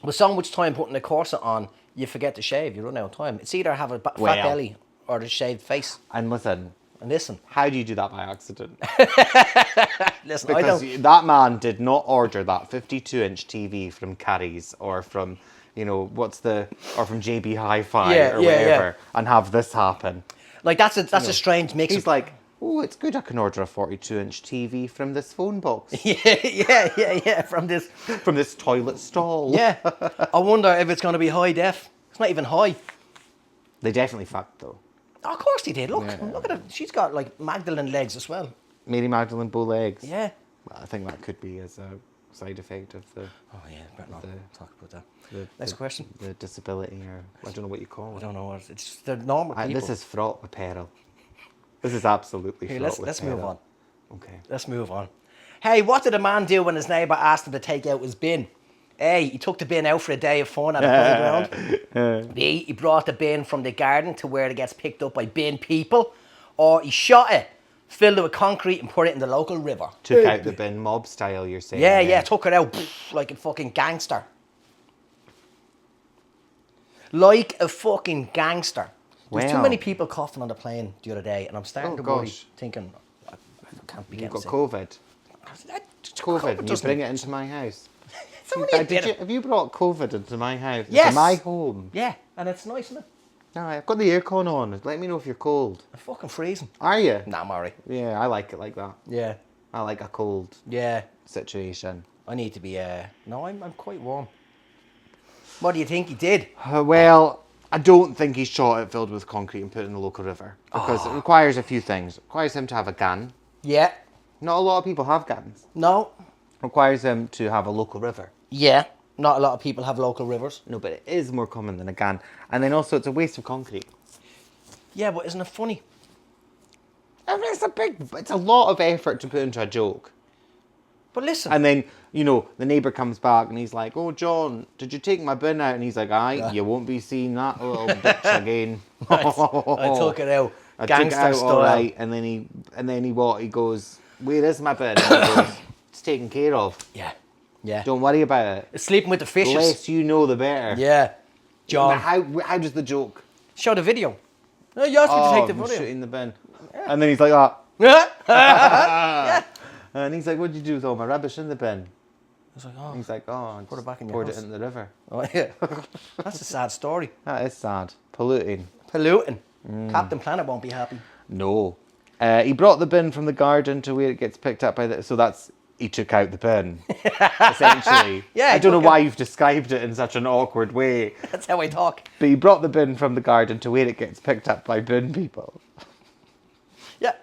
with so much time putting the corset on, you forget to shave. You run out of time. It's either have a fat Well. belly or a shaved face. And listen, And listen, how do you do that by accident? listen. I Because don't. that man did not order that 52-inch TV from Carrie's or from, or from JB Hi-Fi Yeah, or yeah, whatever, and have this happen. Like that's a strange mix. He's like, oh, it's good I can order a 42-inch TV from this phone box, yeah. From this. from this toilet stall. Yeah. I wonder if it's going to be high def. It's not even high. They definitely fucked, though. Oh, of course he did. Look, Yeah. look at her. She's got like Magdalene legs as well. Mary Magdalene bow legs. Yeah. Well, I think that could be as a side effect of the Oh yeah, better not talk about that. the- Next the- question. the disability, or I don't know what you call I it. don't know what it's just the normal people. This is fraught with peril. This is absolutely Here, fraught with let's peril. move on. Okay. Let's move on. Hey, what did a man do when his neighbour asked him to take out his bin? A, he took the bin out for a day of fun at a playground. B, he brought the bin from the garden to where it gets picked up by bin people. Or he shot it, filled it with concrete and put it in the local river. Took out the bin mob style, you're saying? Yeah, then? yeah, took it out like a fucking gangster. Like a fucking gangster. There's too Wow. many people coughing on the plane the other day, and I'm starting Oh, to worry, gosh. thinking, I can't be You've getting got sick. COVID. COVID, and you doesn't- bring it into my house. It's only a bit of- Have you brought COVID into my house? Yes. Into my home? Yeah, and it's nice, isn't it? No, I've got the aircon on. Let me know if you're cold. I'm fucking freezing. Are you? Nah, I'm alright. Yeah, I like it like that. Yeah, I like a cold yeah. situation. I need to be, no, I'm quite warm. What do you think he did? Well, I don't think he shot it filled with concrete and put it in the local river. Because it requires a few things. It requires him to have a gun. Yeah, Not a lot of people have guns. no, It requires him to have a local river. yeah. Not a lot of people have local rivers. No, but it is more common than a gun. And then also, it's a waste of concrete. Yeah, but isn't it funny? I mean, it's a lot of effort to put into a joke. But listen, And then, the neighbour comes back and he's like, oh, John, did you take my bin out? And he's like, aye, you won't be seeing that little bitch again. I took it out. I Gangster took it out style. all right. And then he goes, where is my bin? And he goes, it's taken care of. Yeah, yeah. Don't worry about it. Sleeping with the The fishes. less you know, the better. Yeah. But John, how does the joke? show the video. No, you asked me to take the I'm video. shooting the bin. And then he's like, that. Yeah. And he's like, what did you do with all my rubbish in the bin? I was like, oh, He's like, oh, I Put it just back in your poured house. it in the river. oh yeah. That's a sad story. That is sad. Polluting. Polluting. Mm. Captain Planet won't be happy. No. He brought the bin from the garden to where it gets picked up by the... So he took out the bin, essentially. Yeah, I he don't know took why you've described it in such an awkward way. That's how I talk. But he brought the bin from the garden to where it gets picked up by bin people. Yeah.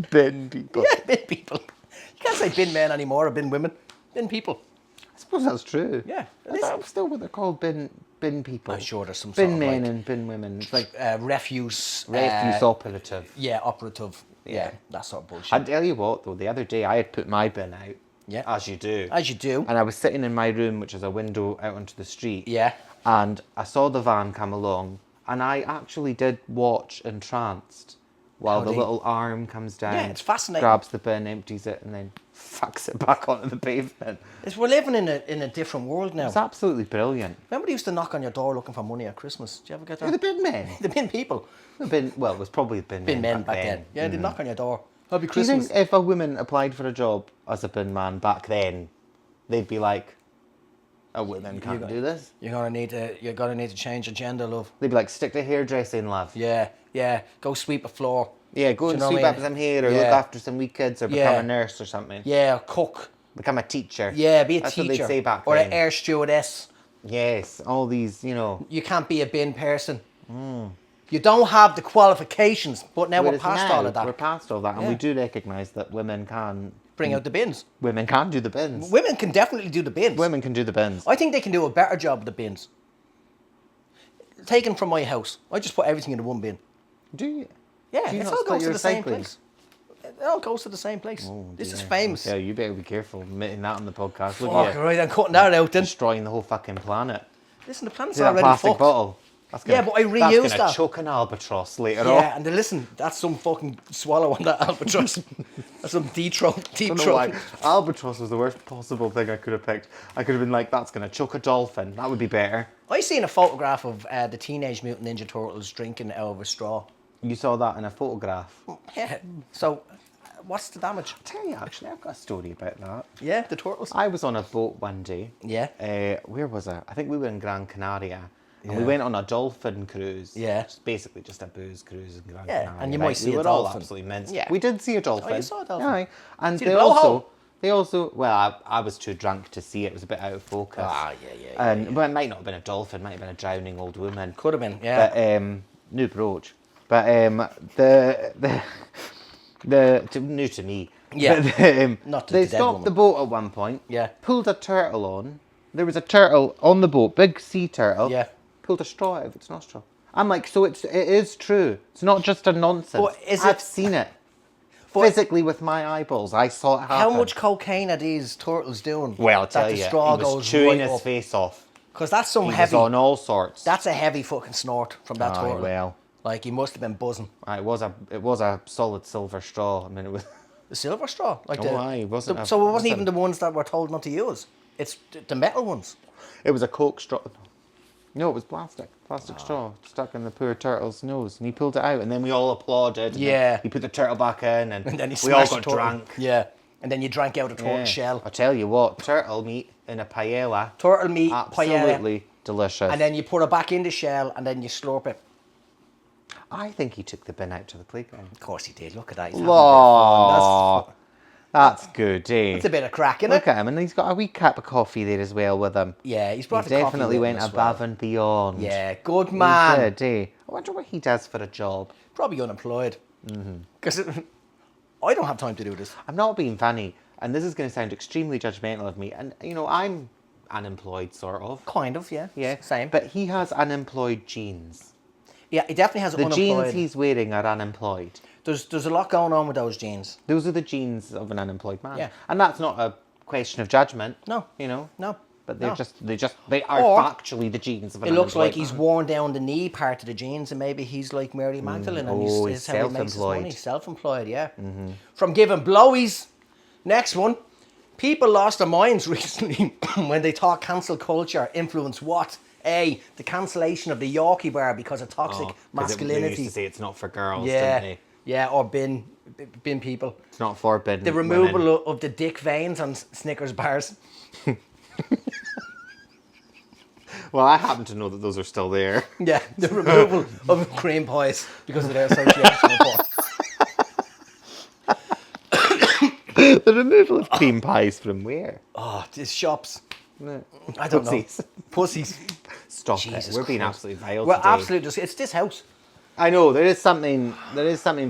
Bin people. Yeah, bin people. You can't say bin men anymore or bin women. Bin people. I suppose that's true. Yeah, it Is is. that still what they're called? Bin people. I'm sure there's some bin sort of men like, and bin women. It's like refuse. operative. Yeah, operative. Yeah. Yeah, that sort of bullshit. I tell you what, though, the other day I had put my bin out. Yeah. As you do. As you do. And I was sitting in my room, which is a window out onto the street. Yeah. And I saw the van come along, and I actually did watch entranced while the little arm comes down. Yeah, it's fascinating. Grabs the bin, empties it, and then fucks it back onto the pavement. We're living in a different world now. It's absolutely brilliant. Remember they used to knock on your door looking for money at Christmas? Did you ever get that? Who the bin men? The bin people. It was probably the bin Men back then. Yeah, they'd knock on your door. Happy Do you Christmas. think if a woman applied for a job as a bin man back then, they'd be like, "A woman can't do this"? You're gonna need to change your gender, love. They'd be like, "Stick to hairdressing, love." Yeah. Go sweep a floor. Yeah, go Do and you know sweep what I up mean? some hair, or Yeah. look after some wee kids, or become Yeah. a nurse or something. Yeah, cook. Become a teacher. Yeah, be a That's teacher. what they'd say back or then. an air stewardess. Yes, all these, You can't be a bin person. You don't have the qualifications, but now we're whereas past now, all of that. We're past all that, and Yeah. we do recognise that women can Bring out the bins. do the bins. Women can definitely do the bins. Women can do the bins. I think they can do a better job of the bins. Taken from my house, I just put everything into one bin. Do you? Yeah, Do you it not all split goes to your the same recycling? place. It all goes to the same place. Oh, This is dear. famous. Yeah, you better be careful admitting that on the podcast. Look Fuck, at you, right, I'm cutting that out then. destroying the whole fucking planet. Listen, the planet's See that already plastic fucked. bottle? That's Yeah, but I reused That's gonna that. choke an albatross later on. Yeah, and then listen, that's some fucking swallow on that albatross. That's some deep I don't know why. throat. Albatross was the worst possible thing I could have picked. I could have been like, that's going to choke a dolphin. That would be better. I seen a photograph of the Teenage Mutant Ninja Turtles drinking out of a straw. You saw that in a photograph. Yeah. So, what's the damage? I'll tell you, actually, I've got a story about that. Yeah, the turtles. I was on a boat one day. Yeah. Where was I? I think we were in Gran Canaria. And we Yeah. went on a dolphin cruise. Yeah. It's basically just a booze cruise in Gran Yeah, Canaria. and you right? might see we a were all dolphin. absolutely minced. Yeah. We did see a dolphin. Oh, you saw a dolphin? Aye. And See they the blowhole? also, well, I was too drunk to see it. It was a bit out of focus. Yeah. And well, it might not have been a dolphin. It might have been a drowning old woman. Could have been, yeah. But new brooch. But new to me. Yeah. But, Not to they the dead stopped woman. the boat at one point. Yeah. Pulled a turtle on. There was a turtle on the boat, big sea turtle. Yeah. Pulled a straw out of its nostril. I'm like, so it is true. It's not just a nonsense. But is I've it- seen it. But- Physically with my eyeballs. I saw it happen. How much cocaine are these turtles doing? Well, I'll tell that you, the straw he was goes chewing right his up? face off. Because that's some He heavy. was on all sorts. That's a heavy fucking snort from that Aye, turtle. well. Like he must have been buzzing. It was a solid silver straw. I mean, it was. The silver straw, like Oh, the. aye, it wasn't a- so it wasn't wasn't- even the ones that we're told not to use. It's the metal ones. It was a Coke straw. No, it was plastic. Plastic Ah. straw stuck in the poor turtle's nose, and he pulled it out, and then we all applauded. And Yeah. then he put the turtle back in, and, And then he we all smashed got the turtle. drunk. Yeah. And then you drank out a turtle Yeah. shell. I tell you what, turtle meat in a paella, Turtle meat, paella. absolutely delicious. And then you put it back in the shell and then you slurp it. I think he took the bin out to the playground. Of course he did. Look at that. He's having a bit of fun. Aw, that's good, eh? That's a bit of crack, isn't Look it? at him, and he's got a wee cup of coffee there as well with him. Yeah, he's He brought the coffee definitely with him went as well. above and beyond. Yeah, good man. He did, eh? I wonder what he does for a job. Probably unemployed. Because I don't have time to do this. I'm not being funny, and this is going to sound extremely judgmental of me, and I'm unemployed, sort of. Kind of, yeah. Yeah, Same. But he has unemployed jeans. yeah, he definitely has The unemployed. jeans he's wearing are unemployed. There's a lot going on with those jeans. Those are the jeans of an unemployed man. Yeah. And that's not a question of judgment. No. You know? No. But they're no. they are Or factually the jeans of an It looks like unemployed he's man. worn down the knee part of the jeans, and maybe he's like Mary Magdalene, and Oh, he's he's how he makes his money. self-employed. Self-employed, yeah. From giving blowies. Next one. People lost their minds recently when they thought cancel culture influenced what? A, the cancellation of the Yorkie bar because of toxic Oh, 'cause They masculinity. used to say it's not for girls, Yeah, didn't they? yeah, or bin people. It's not forbidden. The removal of the dick veins on Snickers bars. Well, I happen to know that those are still there. Yeah, the removal of cream pies because of their association with pork. The removal of cream pies from where? Oh, these shops. No. I don't Pussies. know. Pussies. Stop Jesus it. We're being Christ. absolutely vile Well, today. absolutely. It's this house. I know, there is something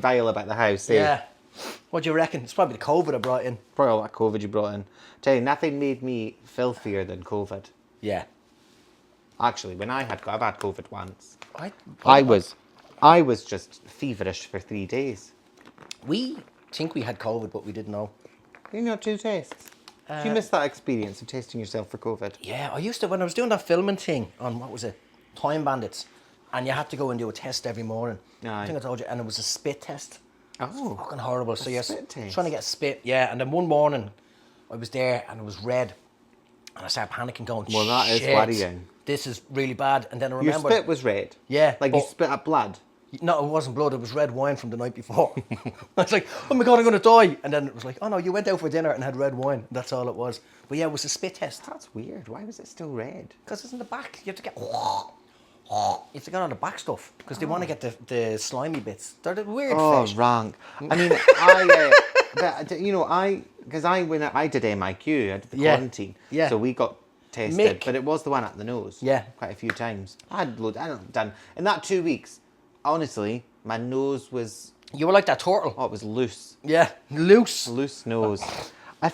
vile about the house, eh? Yeah. What do you reckon? It's probably the COVID I brought in. Probably all that COVID you brought in. Tell you, nothing made me filthier than COVID. Yeah. Actually, when I've had COVID once. I I was just feverish for 3 days. We think we had COVID, but we didn't know. You know, 2 tests. Do you miss that experience of testing yourself for COVID? Yeah, I used to, when I was doing that filming thing on, what was it, Time Bandits, and you had to go and do a test every morning. Aye. I think I told you, and it was a spit test. Oh. Fucking horrible. So you're spit test? trying to get spit, yeah. And then one morning, I was there and it was red. And I started panicking, going, Well, that is shit, worrying. this is really bad. And then I Your remembered... spit was red? Yeah, Like you but- spit up blood? No, it wasn't blood. It was red wine from the night before. I was like, oh my God, I'm going to die. And then it was like, oh no, you went out for dinner and had red wine. That's all it was. But yeah, it was a spit test. That's weird. Why was it still red? Because it's in the back. You have to get... You have to get on the back stuff. Because they want to get the slimy bits. They're the weird Oh, fish. wrong. I mean, but, you know, when I did MIQ, I did the Yeah. quarantine. Yeah. So we got tested, Mick. but it was the one at the nose. Yeah. Quite a few times. I had done, in that 2 weeks, honestly, my nose was, You were like that turtle. it was loose. Yeah, loose. Loose nose. I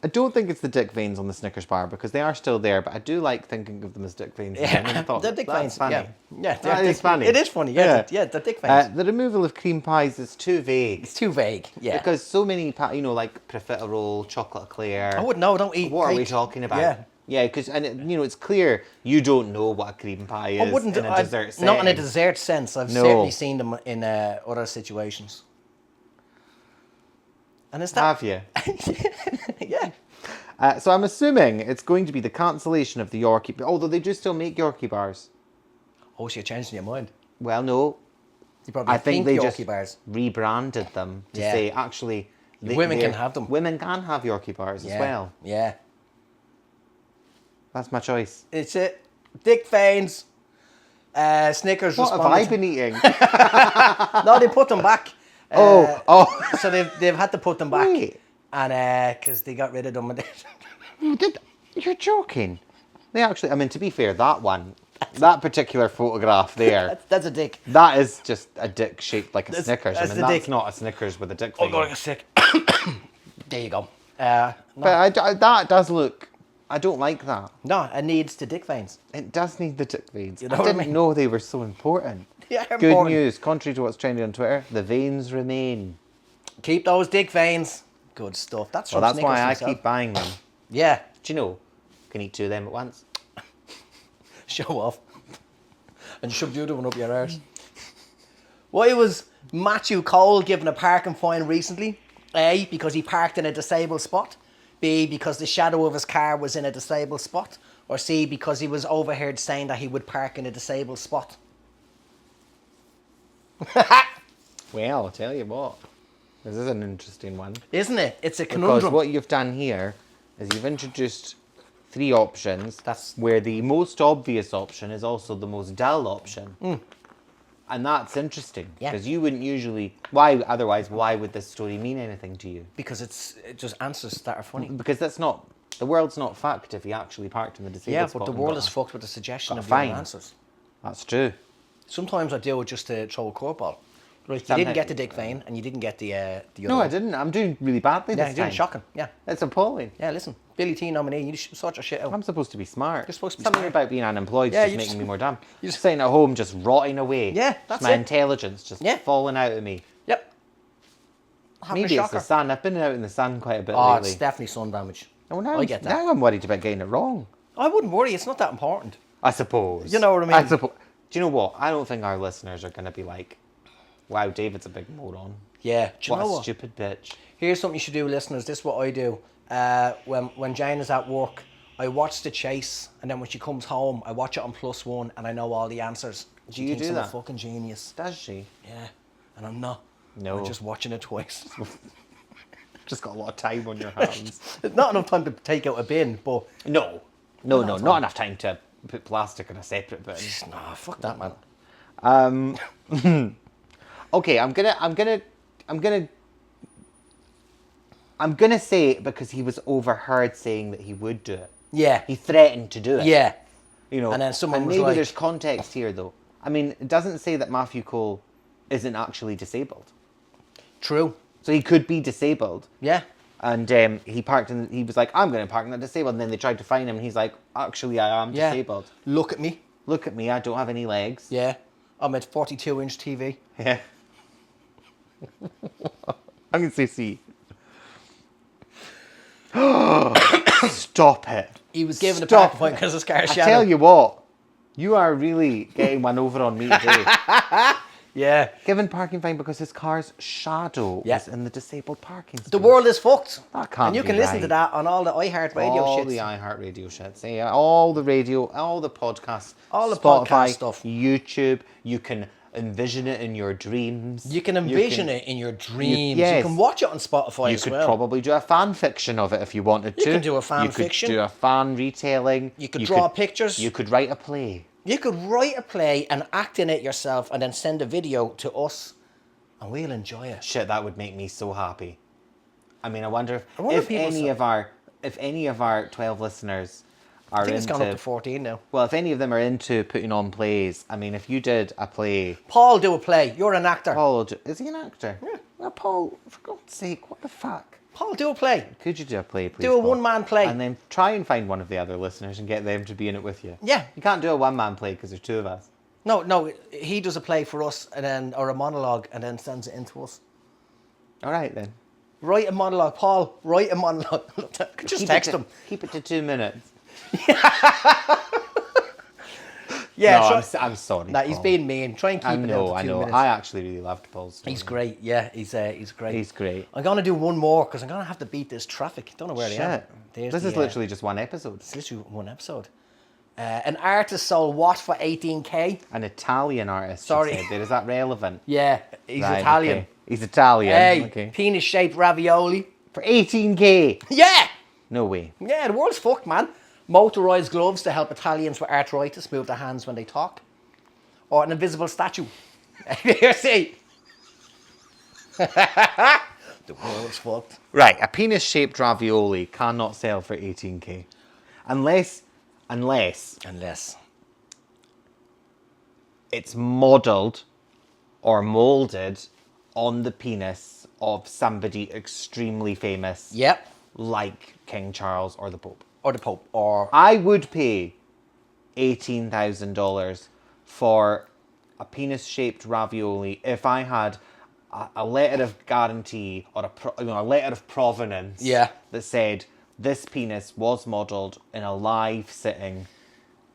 don't think it's the dick veins on the Snickers bar because they are still there, but I do like thinking of them as dick veins. And I thought, the dick that's veins. funny. Yeah, yeah, That is funny. It is funny. Yeah, yeah, the dick veins. The removal of cream pies is too vague. It's too vague. Yeah. Because so many, like profiterole, chocolate eclair. I wouldn't know. Don't eat. What are we cake. talking about? Yeah. Yeah, because it's clear you don't know what a cream pie is I wouldn't. in a dessert setting. Not in a dessert sense. I've No. certainly seen them in other situations. And is that? Have you? Yeah. So I'm assuming it's going to be the cancellation of the Yorkie, although they do still make Yorkie bars. Oh, so you're changing your mind. Well, no. You probably I think they just Yorkie bars. rebranded them to Yeah. say actually Women can have them. Women can have Yorkie bars Yeah. as well. Yeah. That's my choice. It's it. Dick veins. Snickers. What have responded I been eating? No, they put them back. Oh. So they've had to put them back, Wait. and because they got rid of them. You're joking. They actually, I mean, to be fair, that particular photograph there, that's a dick. that is just a dick shaped like a That's- Snickers. that's I the mean, that's dick. not a Snickers with a dick Oh thing. God, I got sick. There you go. But that does look, I don't like that. No, it needs the dick veins. It does need the dick veins. You know I what I didn't mean? know they were so important. Yeah, Good important. news. Contrary to what's trending on Twitter, the veins remain. Keep those dick veins. Good stuff. That's Well, from that's why I Snickers keep buying them. Yeah, Do you know? You can eat 2 of them at once. show off. And shove the other one up your arse. Why was Matthew Cole given a parking fine recently? A, because he parked in a disabled spot. B, because the shadow of his car was in a disabled spot. Or C, because he was overheard saying that he would park in a disabled spot. Well, I'll tell you what. This is an interesting one. Isn't it? It's a Because conundrum. what you've done here is you've introduced 3 options. That's- where the most obvious option is also the most dull option. And that's interesting. Yeah. Because you wouldn't usually... Why would this story mean anything to you? Because it just answers that are funny. Because that's not... The world's not fucked if he actually parked in the disabled Yeah, spot. but the and world got is a- fucked with the suggestion got a of the other fine. answers. That's true. Sometimes I do it just to throw a curveball. Like, you Sometimes- didn't get the dick vein, and you didn't get the other No, one. I didn't. I'm doing really badly Yeah, this you're time. doing shocking. Yeah. It's appalling. Yeah, listen. Billy T nominee, you should sort your shit out. I'm supposed to be smart. You're supposed to be Something smart. about being unemployed Yeah, just you making just- me more dumb. you You're just- sitting at home just rotting away. Yeah, that's my it. intelligence just Yeah. falling out of me. Yep. Having Maybe a it's the shocker. sun. I've been out in the sun quite a bit Oh, lately. it's definitely sun damage. Oh, now, I get that. now I'm worried about getting it wrong. I wouldn't worry. It's not that important. I suppose. You know what I mean? I suppose. Do you know what? I don't think our listeners are going to be like, wow, David's a big moron. Yeah. Do you What know a what? stupid bitch. Here's something you should do, listeners. This is what I do. When Jane is at work, I watch The Chase, and then when she comes home, I watch it on +1, and I know all the answers. She you thinks do I'm that? a fucking genius. Does she? Yeah, and I'm not. No. I'm just watching it twice. Just got a lot of time on your hands. Not enough time to take out a bin, but No, not enough time to put plastic in a separate bin. nah, fuck that, man. Okay, I'm gonna say it because he was overheard saying that he would do it. Yeah, He threatened to do it. yeah. You know, And then someone was maybe like- there's context here though. I mean, it doesn't say that Matthew Cole isn't actually disabled. True. So he could be disabled. Yeah. And he was like, I'm going to park in the disabled. And then they tried to find him, and he's like, actually, I am Yeah. disabled. Look at me. Look at me, I don't have any legs. Yeah. I'm at 42-inch TV. Yeah. I'm going to say C. Stop it. He was given a Stop parking point because his car I shattered. tell you what, you are really getting one over on me today. Yeah. Given parking fine because his car's shadow Yeah. was in the disabled parking space. The world is fucked. That can't And you be can listen to right. that on all the iHeartRadio all shits. the iHeartRadio shits, yeah, all the radio, all the podcasts, All the Spotify, podcast stuff. YouTube. You can envision it in your dreams. You can envision it in your dreams. yes. You can watch it on Spotify You as could well. probably do a fan fiction of it if you wanted to. You can do a fan fiction. You could do a fan retelling. You could draw pictures. You could write a play. You could write a play and act in it yourself and then send a video to us and we'll enjoy it. Shit, that would make me so happy. I mean, I wonder wonder if if people any of our 12 listeners are I think it's into... gone up to 14 now. Well, if any of them are into putting on plays, I mean, if you did a play... Paul, do a play. You're an actor. Is he an actor? Yeah. Well, Paul, for God's sake, what the fuck? Paul, do a play. Could you do a play, please? Do a Paul? one-man play. And then try and find one of the other listeners and get them to be in it with you. Yeah. You can't do a one-man play because there's two of us. No, he does a play for us and then, or a monologue and then sends it in to us. All right, then. Write a monologue. Paul, write a monologue. Just text him. Keep it to 2 minutes. Yeah, No, try- I'm sorry, Nah, he's Paul. being mean. Try and keep I it know, down to 2 I know. minutes. I actually really loved Paul's story. He's great. Yeah, he's great. He's great. I'm gonna do one more because I'm gonna have to beat this traffic. Don't know where they are. Shit. There's This the, is literally just one episode. It's literally one episode. An artist sold what for 18k? An Italian artist. Sorry. You said there. Is that relevant? Yeah, he's Right, Italian. okay. He's Italian. Hey, Okay. penis-shaped ravioli. For 18k. Yeah, No way. yeah. The world's fucked, man. Motorized gloves to help Italians with arthritis move their hands when they talk, or an invisible statue. Here, see. The world's fucked. Right, a penis-shaped ravioli cannot sell for 18k, unless it's modelled or moulded on the penis of somebody extremely famous, Yep. like King Charles or the Pope. Or the Pope. Or I would pay $18,000 for a penis-shaped ravioli if I had a letter of guarantee or a letter of provenance Yeah. that said this penis was modelled in a live sitting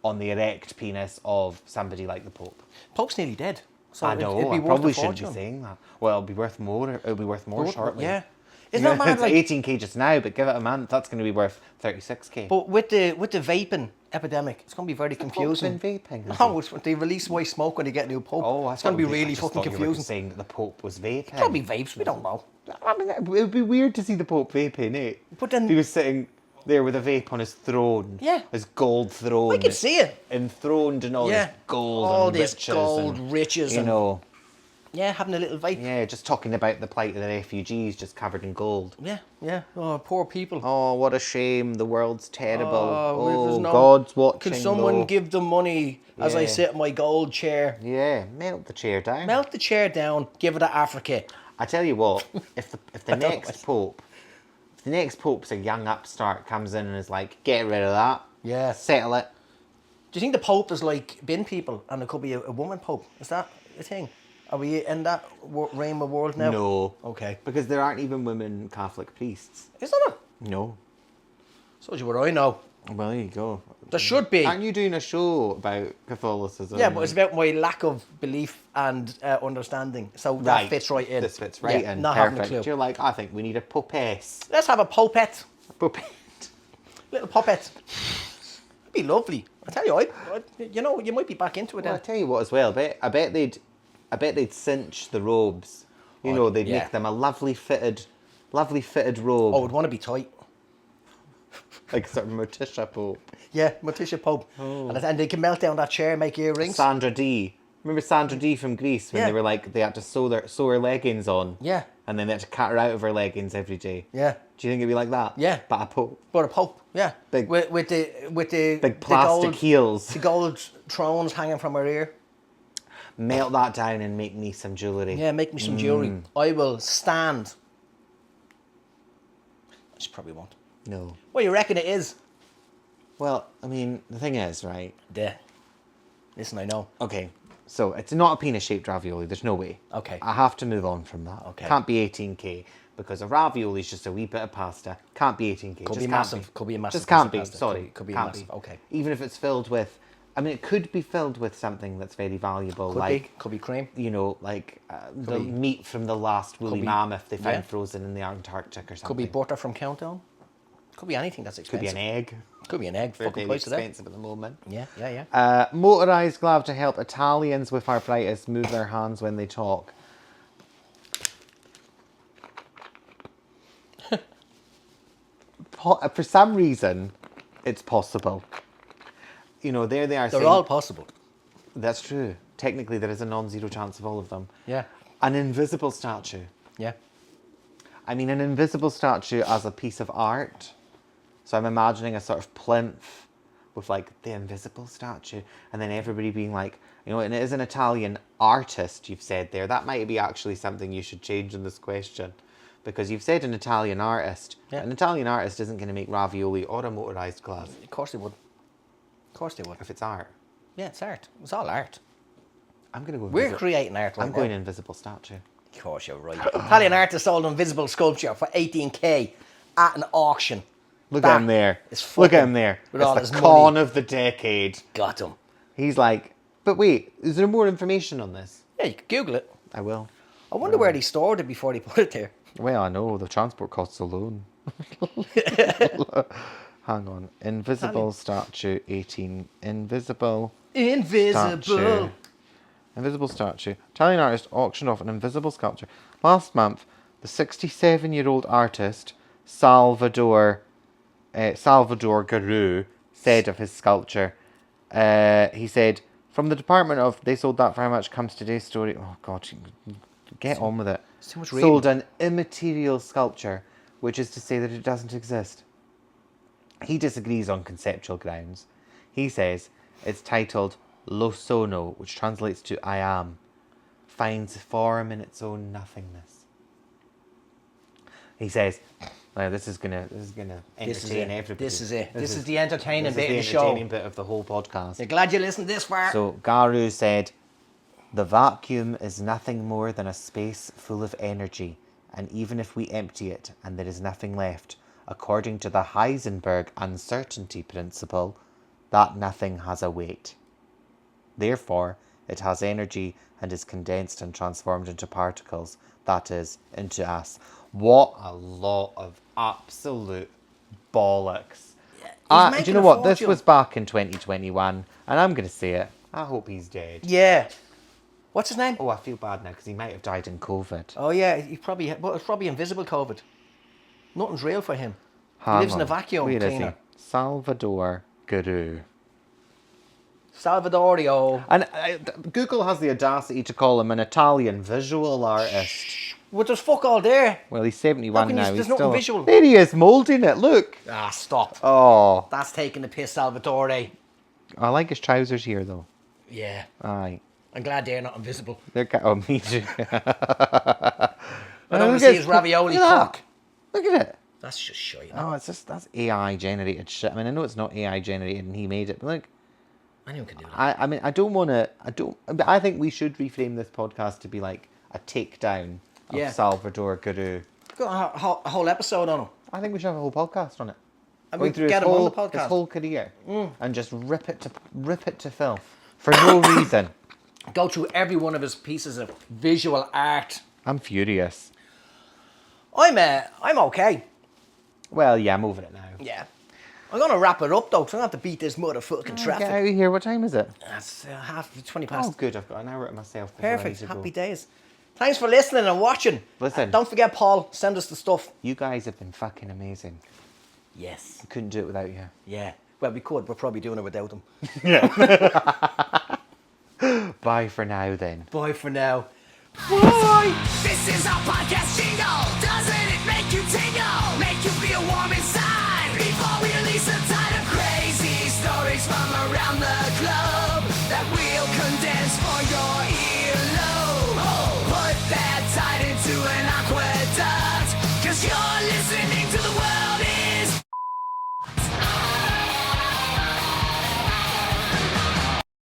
on the erect penis of somebody like the Pope. Pope's nearly dead. So I it'd know, be I worth probably a shouldn't be fortune. saying that. Well, it'll be worth more. It'll be worth more shortly. Yeah. Isn't that mad? It's Like, 18k just now, but give it a month, that's going to be worth 36k. but with the vaping epidemic, it's going to be very confusing. Been vaping. Oh, they release white smoke when they get a new Pope. Oh, I it's going to be really I just fucking thought you were confusing. saying that the Pope was vaping. Probably vapes, we don't know. I mean, it would be weird to see the Pope vaping, eh? But then- he was sitting there with a vape on his throne. Yeah. His gold throne. I could see it. Enthroned in all Yeah. this gold All and this riches. gold, and, riches You and- know, Yeah, having a little vape. yeah, just talking about the plight of the refugees just covered in gold. Yeah, yeah. Oh, poor people. Oh, what a shame. The world's terrible. there's Oh, no- God's watching. Can someone though. give them money as I Yeah. sit in my gold chair? Yeah, melt the chair down. Melt the chair down, give it to Africa. I tell you what, if the don't know next Pope, if the next Pope's a young upstart, comes in and is like, get rid of that, Yeah. settle it. Do you think the Pope is like bin people and there could be a woman Pope? Is that a thing? Are we in that realm of world now? No. Okay. Because there aren't even women Catholic priests. Is there not? No. So do what I know. Well, there you go. There should be. Aren't you doing a show about Catholicism? Yeah, but it's about my lack of belief and understanding. So that fits right in. This fits right Yeah, in. not having a Perfect. clue. You're like, I think we need a popess. Let's have a popette. Popette. Little poppet. It'd be lovely. I tell you, you know, you might be back into it Well, I then. tell you what as well, I bet they'd cinch the robes. You know, they'd yeah. make them a lovely fitted robe. Oh, I'd want to be tight. Like sort of Morticia Pope. Yeah, Morticia Pope. Oh. And they can melt down that chair, make earrings. Sandra D. Remember Sandra D from Greece when Yeah. they were like, they had to sew her leggings on. Yeah. And then they had to cut her out of her leggings every day. Yeah. Do you think it'd be like that? Yeah. But a Pope. But a Pope, yeah. Big- with the Big plastic heels. The gold thrones hanging from her ear. Melt that down and make me some jewellery. Yeah, make me some jewellery. I will stand She probably won't. No. Well, you reckon it is? Well, I mean, the thing is, right? Yeah. Listen, I know. Okay, so it's not a penis-shaped ravioli. There's no way. Okay. I have to move on from that. Okay. Can't be 18k because a ravioli is just a wee bit of pasta. Can't be 18k. Could Just be can't massive. Be. Could be a massive. Just can't piece be. of pasta. Sorry. Could be can't massive. Okay. Even if it's filled with, I mean, it could be filled with something that's very valuable, Could be cream. you know, like the be- meat from the last woolly be- mammoth they found yeah. frozen in the Antarctic or something. Could be butter from Countdown. Could be anything that's Could be expensive. an egg. Could be an egg. They're Fucking very price of that. expensive at the moment. Yeah. Motorised glove to help Italians with arthritis move their hands when they talk. For some reason, it's possible. You know, there they are They're saying... all possible. That's true. Technically, there is a non-zero chance of all of them. Yeah. An invisible statue. Yeah. I mean, an invisible statue as a piece of art. So I'm imagining a sort of plinth with like the invisible statue, and then everybody being like, you know, and it is an Italian artist you've said there. That might be actually something you should change in this question, because you've said an Italian artist. Yeah. An Italian artist isn't going to make ravioli or a motorised glove Of course they would. Of course they would. if it's art. Yeah, it's art. It's all art. I'm going to go. We're creating art right I'm now. going invisible statue. Of course you're right. Italian artist sold an invisible sculpture for 18k at an auction. Look That at him there. is Look at fucking- him there. with It's all the his con money. of the decade. Got him. He's like, but wait, is there more information on this? Yeah, you could Google it. I will. I wonder where they stored it before they put it there. Well, I know the transport costs alone. Hang on. Invisible statue 18. Invisible Invisible. statue. Invisible statue. Italian artist auctioned off an invisible sculpture. Last month, the 67-year-old artist Salvador Garu said of his sculpture, he said, from the department of they sold that for how much comes today's story. Oh God, get on with it. too much Sold an immaterial sculpture, which is to say that it doesn't exist. He disagrees on conceptual grounds. He says it's titled Lo Sono, which translates to I am, finds form in its own nothingness. He says, well, this is gonna entertain everybody. This is it. This is the entertaining This bit of the is the show. entertaining bit of the whole podcast. You're glad you listened this far? So Garu said, the vacuum is nothing more than a space full of energy, and even if we empty it and there is nothing left, according to the Heisenberg uncertainty principle, that nothing has a weight. Therefore, it has energy and is condensed and transformed into particles, that is, into us. What a lot of absolute bollocks. Do you know what? This was back in 2021, and I'm going to say it. I hope he's dead. Yeah. What's his name? Oh, I feel bad now because he might have died in COVID. Oh yeah, he probably. Well, it's probably invisible COVID. Nothing's real for him. He Hang lives in a on. vacuum Where is he? cleaner. Salvador Garu. Salvadorio. And Google has the audacity to call him an Italian visual artist. Well, there's fuck all there. Well, he's 71 How can you- now. there's He's nothing still visual. There he is, moulding it. Look. Ah, stop. Oh, That's taking the piss, Salvatore. I like his trousers here though. Yeah. Aye, I'm glad they're not invisible. they're oh me too. I don't Look want to at see his ravioli look at that. cock. Look at it. That's just shite. Oh, it's just that's AI generated shit. I mean, I know it's not AI generated and he made it, but look. Anyone can do that. I mean, I don't want to. But I think we should reframe this podcast to be like a takedown of Yeah. Salvador Garu. Got a whole episode on him. I think we should have a whole podcast on it. And Going we through get his him on whole, the podcast. his whole career and just rip it to filth for no reason. Go through every one of his pieces of visual art. I'm furious. I'm okay. Well, yeah, I'm over it now. Yeah. I'm going to wrap it up, though, because I don't have to beat this motherfucking Get traffic. out of here. What time is it? That's 20 Oh, past. good. I've got an hour to myself. Before I need Perfect. to go. Happy days. Thanks for listening and watching. Listen. Don't forget, Paul, send us the stuff. You guys have been fucking amazing. Yes. I couldn't do it without you. Yeah. Well, we could. We're probably doing it without them. Bye for now, then. Bye for now. Bye! This is our podcast.